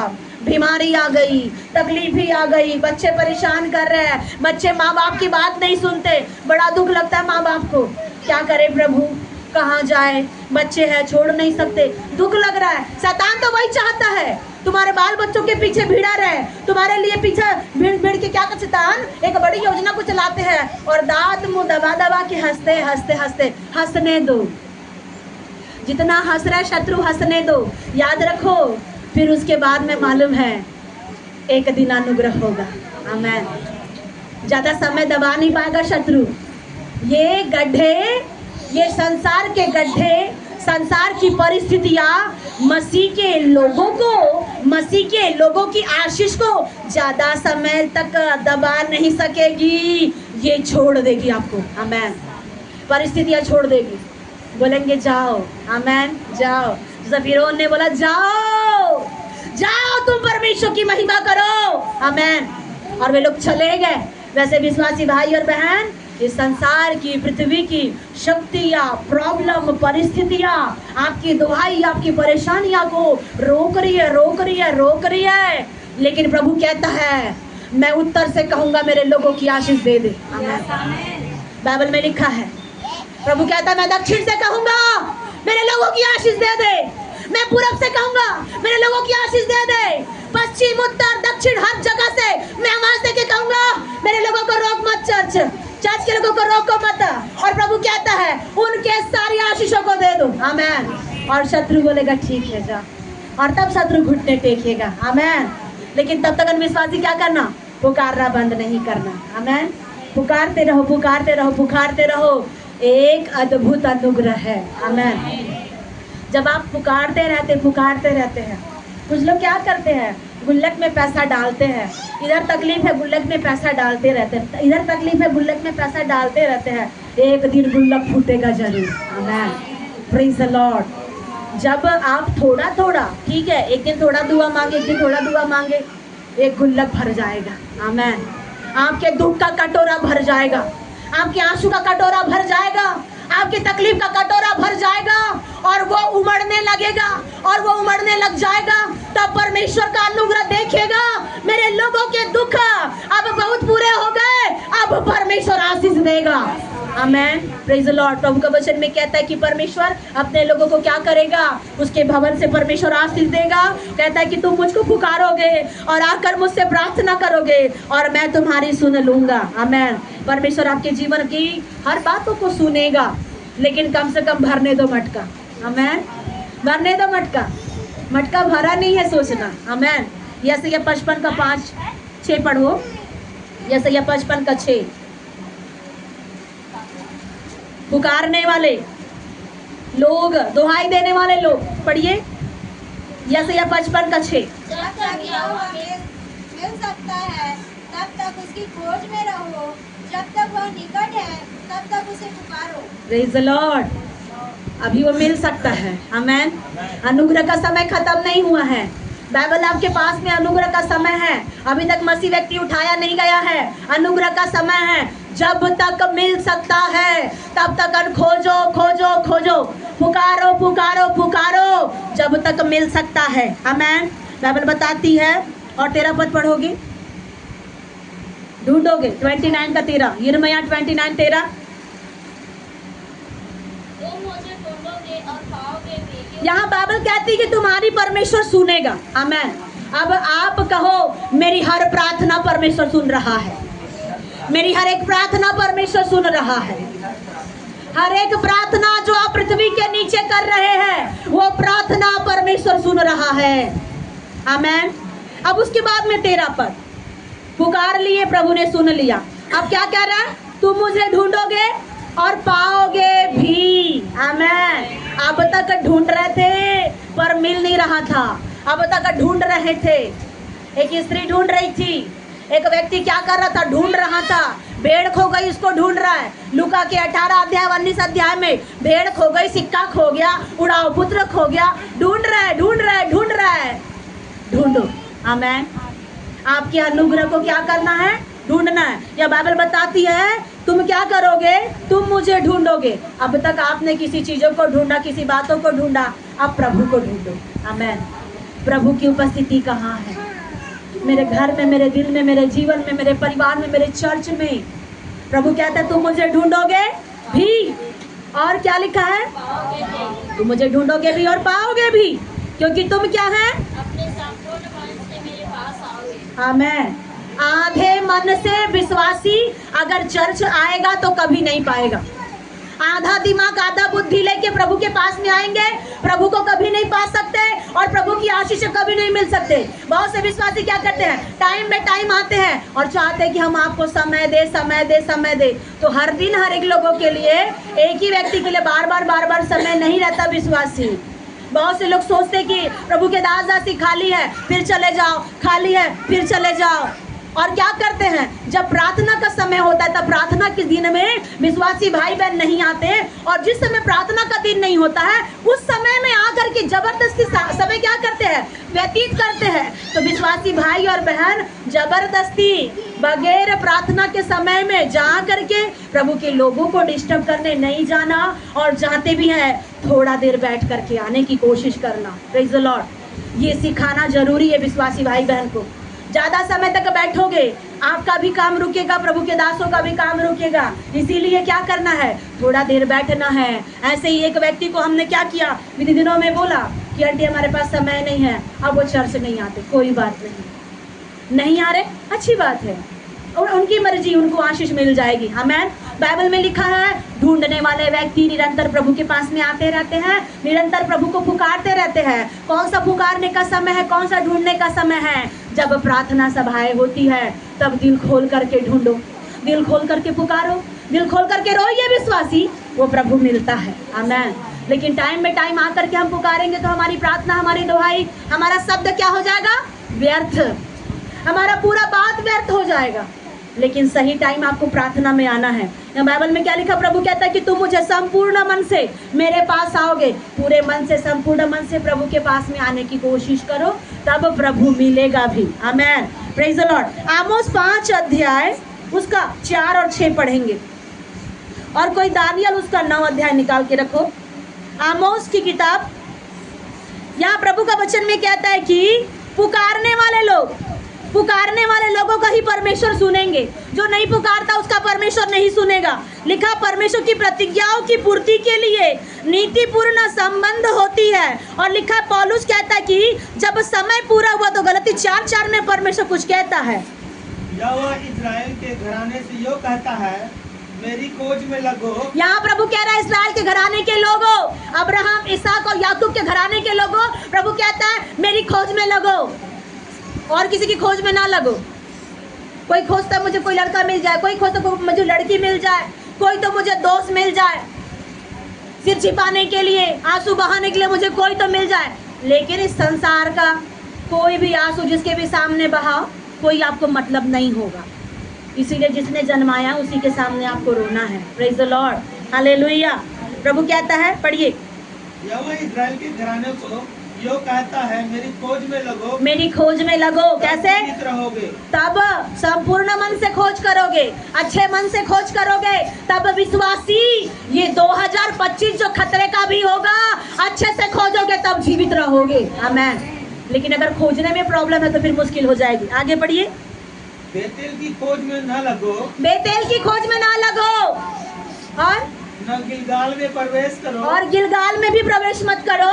Speaker 1: बीमारी आ गई, तकलीफ भी आ गई, बच्चे परेशान कर रहे हैं, बच्चे माँ बाप की बात नहीं सुनते। बड़ा दुख लगता है माँ बाप को। क्या करे प्रभु, कहाँ जाए, बच्चे हैं, छोड़ नहीं सकते, दुख लग रहा है। शैतान तो वही चाहता है तुम्हारे बाल बच्चों के पीछे भिड़ा रहे, तुम्हारे लिए पीछे भिड़ के क्या कर शैतान एक बड़ी योजना को चलाते हैं, और दांत मुंह दबा के हंसने दो। जितना हंस रहा है शत्रु, हंसने दो। याद रखो, फिर उसके बाद में मालूम है एक दिन अनुग्रह होगा। आमेन। ज्यादा समय दबा नहीं पाएगा शत्रु। ये गड्ढे, ये संसार के गड्ढे, संसार की परिस्थितियां मसीह के लोगों की आशीष को ज्यादा समय तक दबा नहीं सकेगी। ये छोड़ देगी आपको। आमेन। परिस्थितियां छोड़ देगी, बोलेंगे जाओ। आमेन। जाओ। ज़बीरोन ने बोला जाओ जाओ, तुम परमेश्वर की महिमा करो। आमेन। और वे लोग चले गए। वैसे विश्वासी भाई और बहन, इस संसार की, पृथ्वी की शक्तियाँ, प्रॉब्लम, परिस्थितियाँ आपकी दुहाई, आपकी परेशानियाँ को रोक रही है। लेकिन प्रभु कहता है मैं उत्तर से कहूँगा, मेरे लोगों की आशीष दे दे। आमीन। बाइबल में लिखा है, प्रभु कहता है मैं दक्षिण से कहूँगा, मेरे लोगों की आशीष दे दे। मैं पूरब से कहूँगा, मेरे लोगों की आशीष दे दे। पश्चिम, उत्तर, दक्षिण, हर जगह से मैं आवाज देके कहूँगा, मेरे लोगों को रोक मत। चर्च के लोगों को रोको मत। और प्रभु कहता है उनके सारी आशीषों को दे दो। आमेन। और शत्रु बोलेगा ठीक है जा, और तब शत्रु घुटने टेकेगा। आमेन। लेकिन तब तक विश्वासी क्या करना? पुकारना बंद नहीं करना। आमेन। पुकारते रहो, पुकारते रहो, पुकारते रहो। एक अद्भुत अनुग्रह है। आमेन। जब आप पुकारते रहते हैं। कुछ लोग क्या करते हैं, गुल्लक में पैसा डालते हैं। इधर तकलीफ है, गुल्लक में पैसा डालते रहते हैं। इधर तकलीफ है, गुल्लक में पैसा डालते रहते हैं। एक दिन गुल्लक फूटेगा जरूर। आमेन। Praise the lord. जब आप थोड़ा थोड़ा, ठीक है, एक दिन थोड़ा दुआ मांगे, एक दिन थोड़ा दुआ मांगे, एक गुल्लक भर जाएगा। आमेन। आपके दुख का कटोरा भर जाएगा, आपके आंसू का कटोरा भर जाएगा, आपकी तकलीफ का कटोरा भर जाएगा और वो उमड़ने लगेगा और वो उमड़ने लग जाएगा। तब परमेश्वर का अनुग्रह देखेगा। मेरे लोगों के दुख अब बहुत पूरे हो गए, अब परमेश्वर आशीष देगा। आमेन। Praise the lord. प्रभु का वचन में कहता है कि परमेश्वर अपने लोगों को क्या करेगा, उसके भवन से परमेश्वर आशीष देगा। कहता है कि तुम मुझको पुकारोगे और आकर मुझसे प्रार्थना करोगे और मैं तुम्हारी सुन लूंगा। आमेन। परमेश्वर आपके जीवन की हर बातों को सुनेगा, लेकिन कम से कम भरने दो मटका। आमेन। भरने दो मटका। मटका भरा नहीं है सोचना। आमेन। यशायाह 55 का 5-6 पढ़ो। यशायाह 55 का 6। पुकारने वाले लोग, दुहाई देने वाले लोग, पढ़िए यशायाह 55 का 6।
Speaker 3: जब तक यहोवा मिल सकता है तब तक उसकी खोज में रहो, जब तक वह निकट है तब तक उसे पुकारो।
Speaker 1: Praise the lord. अभी वो मिल सकता है। आमेन। अनुग्रह का समय खत्म नहीं हुआ है। बाइबल आपके पास में अनुग्रह का समय है। अभी तक मसीह व्यक्ति उठाया नहीं गया है। अनुग्रह का समय है। जब तक मिल सकता है तब तक खोजो, खोजो, खोजो, पुकारो, पुकारो, पुकारो, जब तक मिल सकता है। आमेन। बाइबल बताती है, और 13 पद पढ़ोगे, ढूंढोगे 29 का 13। यिर्मयाह 29:13।
Speaker 2: तुम मुझे ढूंढोगे और पाओगे भी।
Speaker 1: यहाँ बाइबल कहती है कि तुम्हारी परमेश्वर सुनेगा। आमेन। अब आप कहो, मेरी हर प्रार्थना परमेश्वर सुन रहा है। मेरी हर एक प्रार्थना परमेश्वर सुन रहा है। हर एक प्रार्थना जो आप पृथ्वी के नीचे कर रहे हैं, वो प्रार्थना परमेश्वर सुन रहा है। आमेन। अब उसके बाद में 13 पद, पुकार लिए, प्रभु ने सुन लिया। अब क्या कह रहा है, तुम मुझे ढूंढोगे और पाओगे भी। आमेन। अब तक ढूंढ रहे थे पर मिल नहीं रहा था। अब तक ढूंढ रहे थे। एक स्त्री ढूंढ रही थी, एक व्यक्ति क्या कर रहा था, ढूंढ रहा था। भेड़ खो गई, उसको ढूंढ रहा है। लूका के 18 अध्याय 19 अध्याय में भेड़ खो गई, सिक्का खो गया, उड़ाऊ पुत्र खो गया। ढूंढ रहा है, ढूंढ रहा है, ढूंढ रहा है। ढूंढो। आमेन। आपके अनुग्रह को क्या करना है, ढूंढना है। यह बाइबल बताती है, तुम क्या करोगे, तुम मुझे ढूंढोगे। अब तक आपने किसी चीजों को ढूंढा, किसी बातों को ढूंढा, अब प्रभु को ढूंढो। आमेन। प्रभु की उपस्थिति कहाँ है? मेरे घर में, मेरे दिल में, मेरे जीवन में, मेरे परिवार में, मेरे चर्च में। प्रभु कहता है, तुम मुझे ढूंढोगे भी, और क्या लिखा है, तुम मुझे ढूंढोगे भी और पाओगे भी, क्योंकि तुम क्या है,
Speaker 2: अपने संपूर्ण मन से मेरे पास आओगे।
Speaker 1: आमेन। आधे मन से विश्वासी अगर चर्च आएगा तो कभी नहीं पाएगा। आधा दिमाग, आधा बुद्धि लेके प्रभु के पास में आएंगे, प्रभु को कभी नहीं पा सकते और प्रभु की आशीष कभी नहीं मिल सकते। बहुत से विश्वासी क्या करते हैं, टाइम में टाइम आते हैं और चाहते हैं कि हम आपको समय दे, समय दे, समय दे। तो हर दिन हर एक लोगों के लिए, एक ही व्यक्ति के लिए बार बार समय नहीं रहता विश्वासी। बहुत से लोग सोचते कि प्रभु के दासी खाली है फिर चले जाओ, खाली है फिर चले जाओ। और क्या करते हैं, जब प्रार्थना का समय होता है तब प्रार्थना के दिन में विश्वासी भाई बहन नहीं आते, और जिस समय प्रार्थना का दिन नहीं होता है उस समय में आकर के जबरदस्ती समय क्या करते हैं, व्यतीत करते हैं। तो विश्वासी भाई और बहन जबरदस्ती बगैर प्रार्थना के समय में जा करके प्रभु के लोगों को डिस्टर्ब करने नहीं जाना, और जाते भी हैं थोड़ा देर बैठ करके आने की कोशिश करना। Praise the Lord. ये सिखाना जरूरी है विश्वासी भाई बहन को। ज्यादा समय तक बैठोगे आपका भी काम रुकेगा, प्रभु के दासों का भी काम रुकेगा। इसीलिए क्या करना है, थोड़ा देर बैठना है। ऐसे ही एक व्यक्ति को हमने क्या किया, विधि दिनों में बोला कि आंटी हमारे पास समय नहीं है, अब वो चर्च नहीं आते, कोई बात नहीं आ रहे, अच्छी बात है, और उनकी मर्जी, उनको आशीष मिल जाएगी। आमेन। बाइबल में लिखा है, ढूंढने वाले व्यक्ति निरंतर प्रभु के पास में आते रहते हैं, निरंतर प्रभु को पुकारते रहते हैं। कौन सा पुकारने का समय है, कौन सा ढूंढने का समय है, जब प्रार्थना सभाएं होती है, तब दिल खोल करके ढूंढो, दिल खोल करके पुकारो, दिल खोल करके रो, ये विश्वासी वो प्रभु मिलता है। आमेन। लेकिन टाइम में टाइम आकर के हम पुकारेंगे तो हमारी प्रार्थना, हमारी दुहाई, हमारा शब्द क्या हो जाएगा? व्यर्थ, हमारा पूरा बात व्यर्थ हो जाएगा। लेकिन सही टाइम आपको प्रार्थना में आना है। बाइबल में क्या लिखा? प्रभु कहता है कि तुम मुझे संपूर्ण मन से मेरे पास आओगे। पूरे मन से, संपूर्ण मन से प्रभु के पास में आने की कोशिश करो, तब प्रभु मिलेगा भी। आमेन, प्रेज द लॉर्ड। आमोस 5 अध्याय उसका 4 और 6 पढ़ेंगे, और कोई दानियल उसका 9 अध्याय निकाल के रखो। आमोस की किताब, यहाँ प्रभु का वचन में कहता है कि पुकारने वाले लोगों का ही परमेश्वर सुनेंगे, जो नहीं पुकारता उसका परमेश्वर नहीं सुनेगा। लिखा परमेश्वर की प्रतिज्ञाओं की पूर्ति के लिए नीतिपूर्ण संबंध होती है। और लिखा पौलुस कहता है कि जब समय पूरा हुआ तो गलती 4:4 में परमेश्वर कुछ कहता है।
Speaker 5: यहोवा इस्राएल के घराने से यो कहता है, मेरी खोज में लगो।
Speaker 1: यहाँ प्रभु कह रहा है इस्राएल के घराने के लोगों, अब्राहम, इसहाक और याकूब के घराने के लोगों, प्रभु कहता है मेरी खोज में लगो, और किसी की खोज में ना लगो। कोई खोजता मुझे कोई लड़का मिल जाए, कोई खोजता मुझे लड़की मिल जाए, कोई तो मुझे दोस्त मिल जाए, सिर छिपाने के लिए, आंसू बहाने के लिए मुझे कोई तो मिल जाए। लेकिन इस संसार का कोई भी आंसू जिसके भी सामने बहाओ, कोई आपको मतलब नहीं होगा। इसीलिए जिसने जन्माया उसी के सामने आपको रोना है। Praise the lord, hallelujah. प्रभु कहता है, पढ़िए।
Speaker 5: यहोवा इस्राएल के घराने को यो कहता है, मेरी खोज में लगो,
Speaker 1: मेरी खोज में लगो। कैसे?
Speaker 5: जीवित रहोगे।
Speaker 1: तब संपूर्ण मन से खोज करोगे, अच्छे मन से खोज करोगे, तब विश्वासी ये 2025 जो खतरे का भी होगा, अच्छे से खोजोगे तब जीवित रहोगे। आमेन। लेकिन अगर खोजने में प्रॉब्लम है तो फिर मुश्किल हो जाएगी। आगे पढ़िए।
Speaker 5: बेतेल की खोज में न लगो,
Speaker 1: बेतेल की खोज में ना लगो, और
Speaker 5: न गिलगाल में प्रवेश करो,
Speaker 1: और गिलगाल में भी प्रवेश मत करो,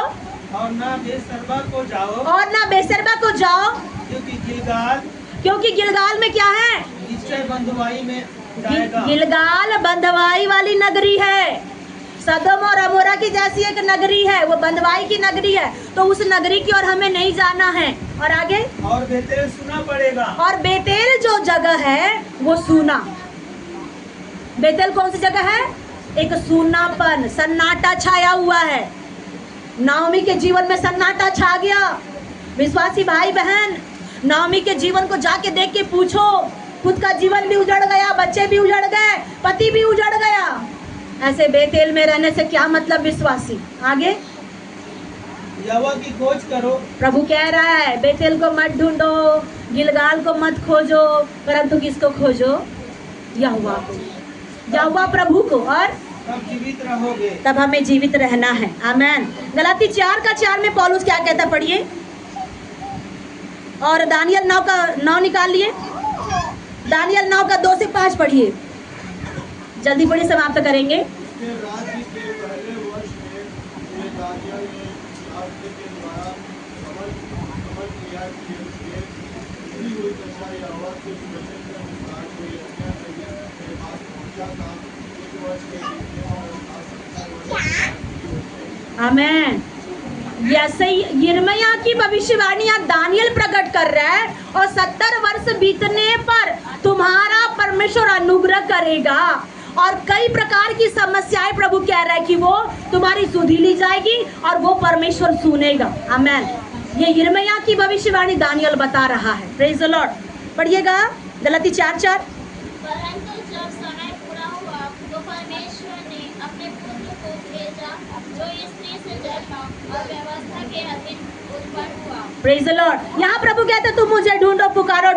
Speaker 5: और न बेसरबा को जाओ,
Speaker 1: और ना बेसरबा को जाओ,
Speaker 5: क्योंकि गिलगाल
Speaker 1: में क्या है?
Speaker 5: निश्चय बंधुआई में जाएगा।
Speaker 1: गिलगाल बंधुआई वाली नगरी है, सदोम और अमोरा की जैसी एक नगरी है, वो बंधुआई की नगरी है। तो उस नगरी की ओर हमें नहीं जाना है। और आगे,
Speaker 5: और बेतेल सुना पड़ेगा,
Speaker 1: और बेतेल जो जगह है वो सूना। बेतेल कौन सी जगह है? एक सूनापन, सन्नाटा छाया हुआ है। नाओमी के जीवन में सन्नाटा छा गया। विश्वासी भाई बहन, नाओमी के जीवन को जाके देख के पूछो, खुद का जीवन भी उजड़ गया, बच्चे भी उजड़ गए, पति भी उजड़ गया। ऐसे बेतेल में रहने से क्या मतलब विश्वासी? आगे,
Speaker 5: यहोवा की खोज करो।
Speaker 1: प्रभु कह रहा है बेतेल को मत ढूंढो, गिलगाल को मत खोजो, परंतु किसको खोजो? यहोवा को, यहोवा प्रभु को, और
Speaker 5: तब जीवित रहोगे।
Speaker 1: तब हमें जीवित रहना है। आमेन। गलाती 4:4 में पौलुस क्या कहता, पढ़िए। और दानियल 9 निकाल लिए। दानियल 9 का 2 से 5 पढ़िए, जल्दी पढ़िए, समाप्त करेंगे।
Speaker 4: उसके राज्य के पहले वर्ष में ये दानियल ने शास्त्र के द्वारा समझ लिया कि उसके दी हुई दशा यहोवा के वचन के अनुसार जो यिर्मयाह नबी के पास पहुंचा था, उस वर्ष के बीतने और 70 वर्ष।
Speaker 1: आमेन। जैसे यिर्मयाह की भविष्यवाणी दानियल प्रकट कर रहा है, और 70 वर्ष बीतने पर तुम्हारा परमेश्वर अनुग्रह करेगा, और कई प्रकार की समस्याएं प्रभु कह रहा है कि वो तुम्हारी सुधी ली जाएगी और वो परमेश्वर सुनेगा। आमेन। ये यिर्मयाह की भविष्यवाणी दानियल बता रहा है। Praise the Lord. पढ़िएगा गलाती 4:4।
Speaker 2: परंतु जब समय पूरा हुआ तो परमेश्वर ने अपने पुत्र को भेजा, जो स्त्री से जन्मा और व्यवस्था के अधीन उत्पन्न हुआ।
Speaker 1: Praise the Lord. यहाँ प्रभु कहते तुम मुझे ढूंढो पुकारो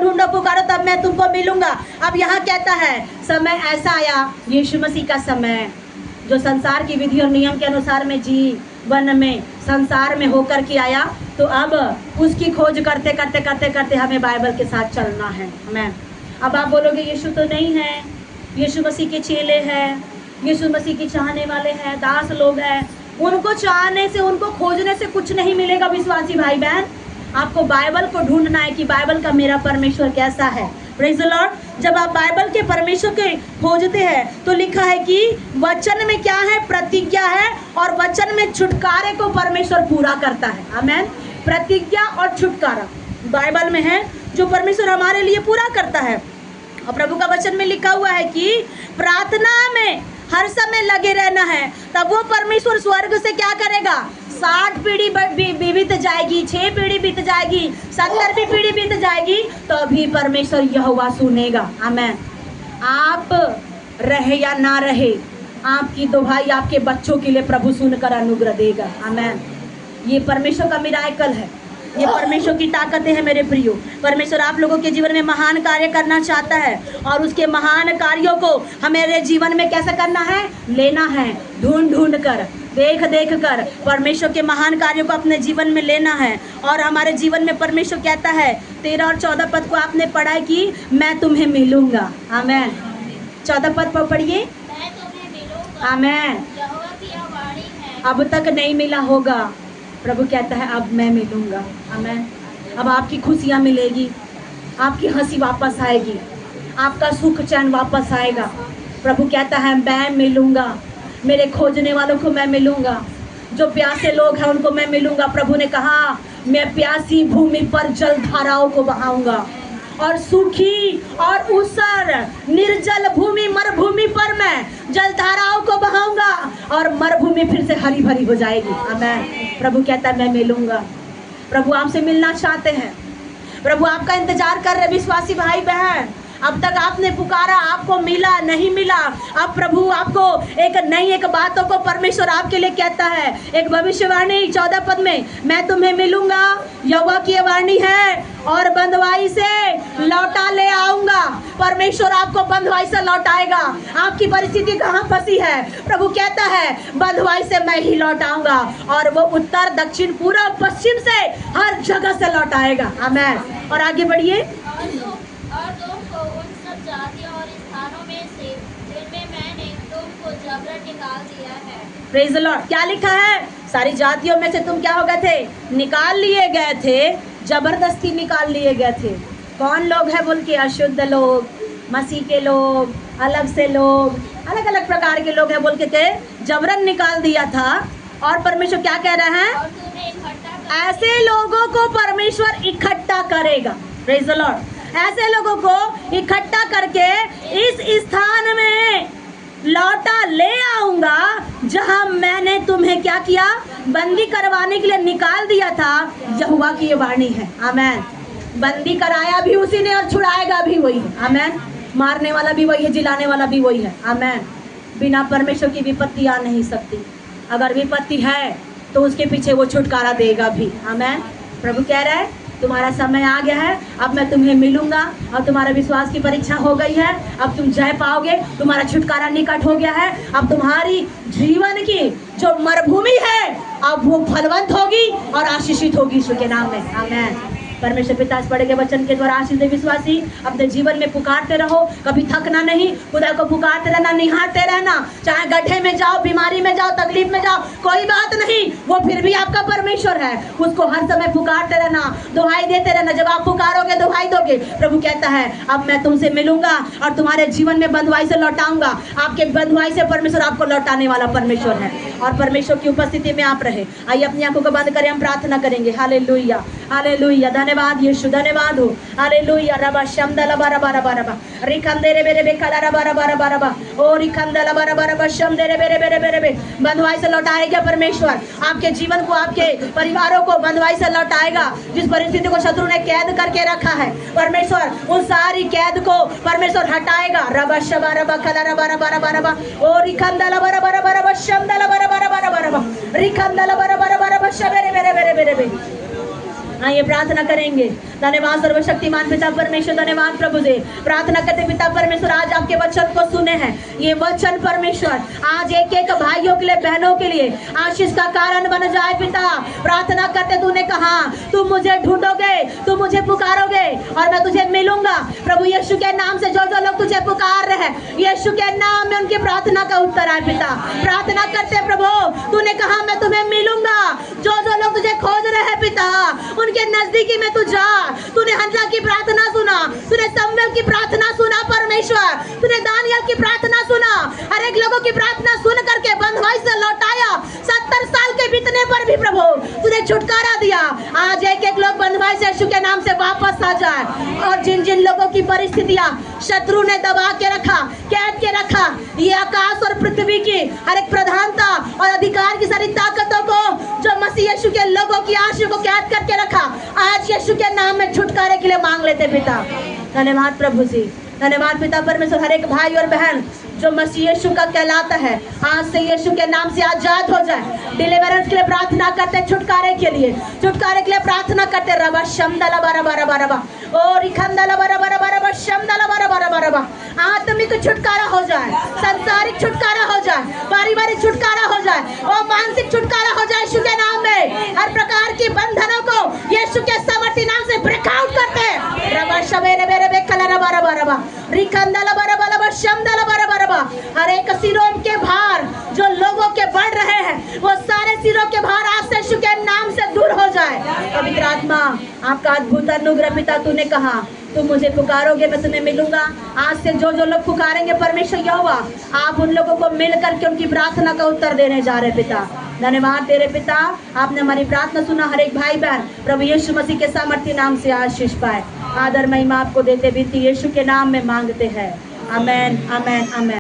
Speaker 1: तब मैं तुमको मिलूंगा। अब यहाँ कहता है समय ऐसा आया, यीशु मसीह का समय, जो संसार की विधि और नियम के अनुसार में जीवन में संसार में होकर के आया, तो अब उसकी खोज करते करते हमें बाइबल के साथ चलना है। हमें अब आप बोलोगे यीशु तो नहीं है, यीशु मसीह के चेले हैं, यीशु मसीह के चाहने वाले हैं, दास लोग हैं, उनको चाहने से, उनको खोजने से कुछ नहीं मिलेगा। विश्वासी भाई बहन, आपको बाइबल को ढूंढना है कि बाइबल का मेरा परमेश्वर कैसा है। Praise the lord. जब आप बाइबल के परमेश्वर के खोजते हैं तो लिखा है कि वचन में क्या है? प्रतिज्ञा है, और वचन में छुटकारे को परमेश्वर पूरा करता है। आमेन। प्रतिज्ञा और छुटकारा बाइबल में है, जो परमेश्वर हमारे लिए पूरा करता है। और प्रभु का वचन में लिखा हुआ है कि प्रार्थना में हर समय लगे रहना है, तब वो परमेश्वर स्वर्ग से क्या करेगा, 60 पीढ़ी बीत जाएगी, 6 पीढ़ी बीत जाएगी, 70 पीढ़ी बीत जाएगी, तो भी परमेश्वर यहोवा सुनेगा। आमेन। आप रहे या ना रहे, आपकी दुहाई आपके बच्चों के लिए प्रभु सुनकर अनुग्रह देगा। आमेन। ये परमेश्वर का मिराकल है, ये परमेश्वर की ताकतें हैं मेरे प्रियो। परमेश्वर आप लोगों के जीवन में महान कार्य करना चाहता है और उसके महान कार्यों को हमारे जीवन में कैसे करना है, लेना है, ढूंढ ढूंढ कर, देख देख कर परमेश्वर के महान कार्यों को अपने जीवन में लेना है। और हमारे जीवन में परमेश्वर कहता है, 13 और 14 पद को आपने पढ़ा है कि मैं तुम्हें मिलूंगा। आमेन। 14 पद पर पढ़िए।
Speaker 2: मैं तुम्हें मिलूंगा।
Speaker 1: आमेन।
Speaker 2: यहोवा की यह वाणी है।
Speaker 1: अब तक नहीं मिला होगा, प्रभु कहता है अब मैं मिलूंगा। आमेन। अब आपकी खुशियाँ मिलेगी, आपकी हंसी वापस आएगी, आपका सुख चैन वापस आएगा। प्रभु कहता है मैं मिलूंगा, मेरे खोजने वालों को मैं मिलूंगा, जो प्यासे लोग हैं उनको मैं मिलूंगा। प्रभु ने कहा मैं प्यासी भूमि पर जल धाराओं को बहाऊंगा और सूखी और ऊसर निर्जल भूमि मरुभूमि पर मैं जल धाराओं को बहाऊंगा और मरुभूमि फिर से हरी भरी हो जाएगी। आमेन। प्रभु कहता है मैं मिलूंगा। प्रभु आपसे मिलना चाहते हैं, प्रभु आपका इंतजार कर रहे विश्वासी भाई बहन। अब तक आपने पुकारा, आपको मिला नहीं मिला, अब प्रभु आपको एक बातों को परमेश्वर आपके लिए कहता है। एक भविष्यवाणी 14 पद में, मैं तुम्हें मिलूंगा, यहोवा की वाणी है, और बंधुआई से लौटा ले आऊंगा। परमेश्वर आपको बंधुआई से लौटाएगा। आपकी परिस्थिति कहाँ फंसी है, प्रभु कहता है बंधुआई से मैं ही लौटाऊंगा, और वो उत्तर दक्षिण पूर्व पश्चिम से हर जगह से लौटाएगा। आमेन। और आगे बढ़िए।
Speaker 2: और तुमको उन सब जातियों और स्थानों में से जिनमें मैंने तुमको जबरन निकाल दिया है।
Speaker 1: Praise the Lord. क्या लिखा है, सारी जातियों में से तुम क्या हो गए थे, निकाल लिए गए थे, जबरदस्ती निकाल लिए गए थे। कौन लोग हैं बोल के, अशुद्ध लोग, मसीह के लोग, अलग से लोग, अलग अलग प्रकार के लोग हैं बोल के जबरन निकाल दिया था। और परमेश्वर क्या कह रहे हैं,
Speaker 2: और तुम्हें इकट्ठा
Speaker 1: ऐसे लोगों को परमेश्वर इकट्ठा करेगा। Praise the lord. ऐसे लोगों को इकट्ठा करके इस स्थान में लौटा ले आऊंगा जहां मैंने तुम्हें क्या किया, बंदी करवाने के लिए निकाल दिया था। यहोवा की ये वाणी है। आमेन। बंदी कराया भी उसी ने और छुड़ाएगा भी वही है। आमेन। मारने वाला भी वही है, जिलाने वाला भी वही है। आमेन। बिना परमेश्वर की विपत्ति आ नहीं सकती। अगर विपत्ति है तो उसके पीछे वो छुटकारा देगा भी। आमेन। प्रभु कह रहा है तुम्हारा समय आ गया है, अब मैं तुम्हें मिलूंगा, और तुम्हारा विश्वास की परीक्षा हो गई है, अब तुम जय पाओगे, तुम्हारा छुटकारा निकट हो गया है। अब तुम्हारी जीवन की जो मरुभूमि है अब वो फलवंत होगी और आशीषित होगी यीशु के नाम में। आमेन। परमेश्वर पिता इस पढ़े गए वचन के द्वारा आशीष दे। विश्वासी अपने जीवन में पुकारते रहो, कभी थकना नहीं, खुदा को पुकारते रहना, निहारते रहना। चाहे गड्ढे में जाओ, बीमारी में जाओ, तकलीफ में जाओ, कोई बात नहीं, वो फिर भी आपका परमेश्वर है। उसको हर समय पुकारते रहना, दुहाई देते रहना। जब आप पुकारोगे, दुहाई दोगे, प्रभु कहता है अब मैं तुमसे मिलूंगा और तुम्हारे जीवन में बंधुआई से लौटाऊंगा। आपके बंधुआई से परमेश्वर आपको लौटाने वाला परमेश्वर है, और परमेश्वर की उपस्थिति में आप रहे। आइए अपनी आंखों को बंद करें, हम प्रार्थना करेंगे। Hallelujah, hallelujah. धन्यवाद यीशु, धन्यवाद हो। हालेलुया। रबा शमदला बारा बारा बारा बा रिकंदेरे बेरे बेकला रबा रबा रबा रबा ओ रिकंदला बारा बारा बा शमदेरे बेरे बेरे बेरे बे बंधुआई से लौटाएगा परमेश्वर। आपके जीवन को, आपके परिवारों को बंधुआई से लौटाएगा। जिस परिस्थिति को शत्रु ने कैद करके रखा है, परमेश्वर उन सारी कैद को परमेश्वर हटाएगा। रबा शबा रबा कला रबा रबा रबा रबा ओ रिकंदला बारा बारा बारा बा शमदला बारा बारा बारा बारा रिकंदला बारा बारा बारा बा शबेरे बेरे बेरे बेरे बे। आइए प्रार्थना करेंगे। धन्यवाद सर्वशक्तिमान पिता परमेश्वर, धन्यवाद प्रभु दे। प्रार्थना करते पिता परमेश्वर, आज आपके वचन को सुने हैं। ये वचन परमेश्वर आज एक एक भाइयों के लिए, बहनों के लिए आशीष का कारण बन जाए। पिता प्रार्थना करते, तूने कहा तुम मुझे ढूंढोगे, तुम मुझे पुकारोगे और मैं तुझे मिलूंगा। प्रभु यीशु के नाम से जो जो लोग तुझे पुकार रहे हैं, यीशु के नाम में उनकी प्रार्थना का उत्तर आए। पिता प्रार्थना करते प्रभु, तूने कहा मैं तुम्हें मिलूंगा। जो जो लोग तुझे खोज रहे हैं पिता, उनके नजदीकी में तू जा। तूने हन्ना की प्रार्थना सुना, तूने शमूएल की प्रार्थना सुना परमेश्वर, तूने दानियल की प्रार्थना सुना। हर एक लोगों की प्रार्थना सुन करके बंधुआई से लौटाया। 70 साल के बीतने पर भी प्रभु तूने छुटकारा दिया। आज एक एक लोग बंधुआई से यीशु के नाम से वापस आ जाए। और जिन जिन लोगों की परिस्थितियां शत्रु ने दबा के रखा, कैद के रखा, ये आकाश और पृथ्वी की हर एक प्रधानता और अधिकार की सारी ताकतों को जो मसीह यीशु के लोगों की आशा को कैद करके रखा, आज यीशु के नाम में छुटकारे के लिए मांग लेते पिता। धन्यवाद प्रभु जी, धन्यवाद पिता परमेश्वर। हर एक भाई और बहन जो मसीह यीशु का कहलाता है, आज से यीशु के नाम से आजाद हो जाए। डिलीवरेंस के लिए प्रार्थना करते, छुटकारे के लिए प्रार्थना करते। रबा शमदला बारा बारा बारा बा और इखंदला बारा बारा बारा बा शमदला बारा बारा बारा बा। आत्मिक छुटकारा हो जाए, सांसारिक छुटकारा हो जाए, पारिवारिक छुटकारा हो जाए और मानसिक छुटकारा हो जाए यीशु के नाम में। हर प्रकार की बंधनों को यीशु के सामर्थ्य नाम से ब्रेक आउट करते हैं। रबा शबेरे बेरे बेकला बारा बारा बा रिखंदला बारा बारा बा शमदला बारा बारा बा। हर एक सिरों के भार जो लोगों के बढ़ रहे हैं, वो सारे सिरों के भार आज से यीशु के नाम से दूर हो जाए। पवित्र आत्मा, आपका अद्भुत अनुग्रह पिता, तूने कहा तुम मुझे पुकारोगे मैं तुम्हें मिलूंगा। आज से जो जो लोग पुकारेंगे परमेश्वर यहोवा, आप उन लोगों को मिल करके उनकी प्रार्थना का उत्तर देने जा रहे पिता। धन्यवाद तेरे पिता, आपने हमारी प्रार्थना सुना। हर एक भाई बहन प्रभु यीशु मसीह के सामर्थ्य नाम से आशीष पाए। आदर महिमा आपको देते बीती यीशु के नाम में मांगते हैं। आमेन, आमेन, आमेन।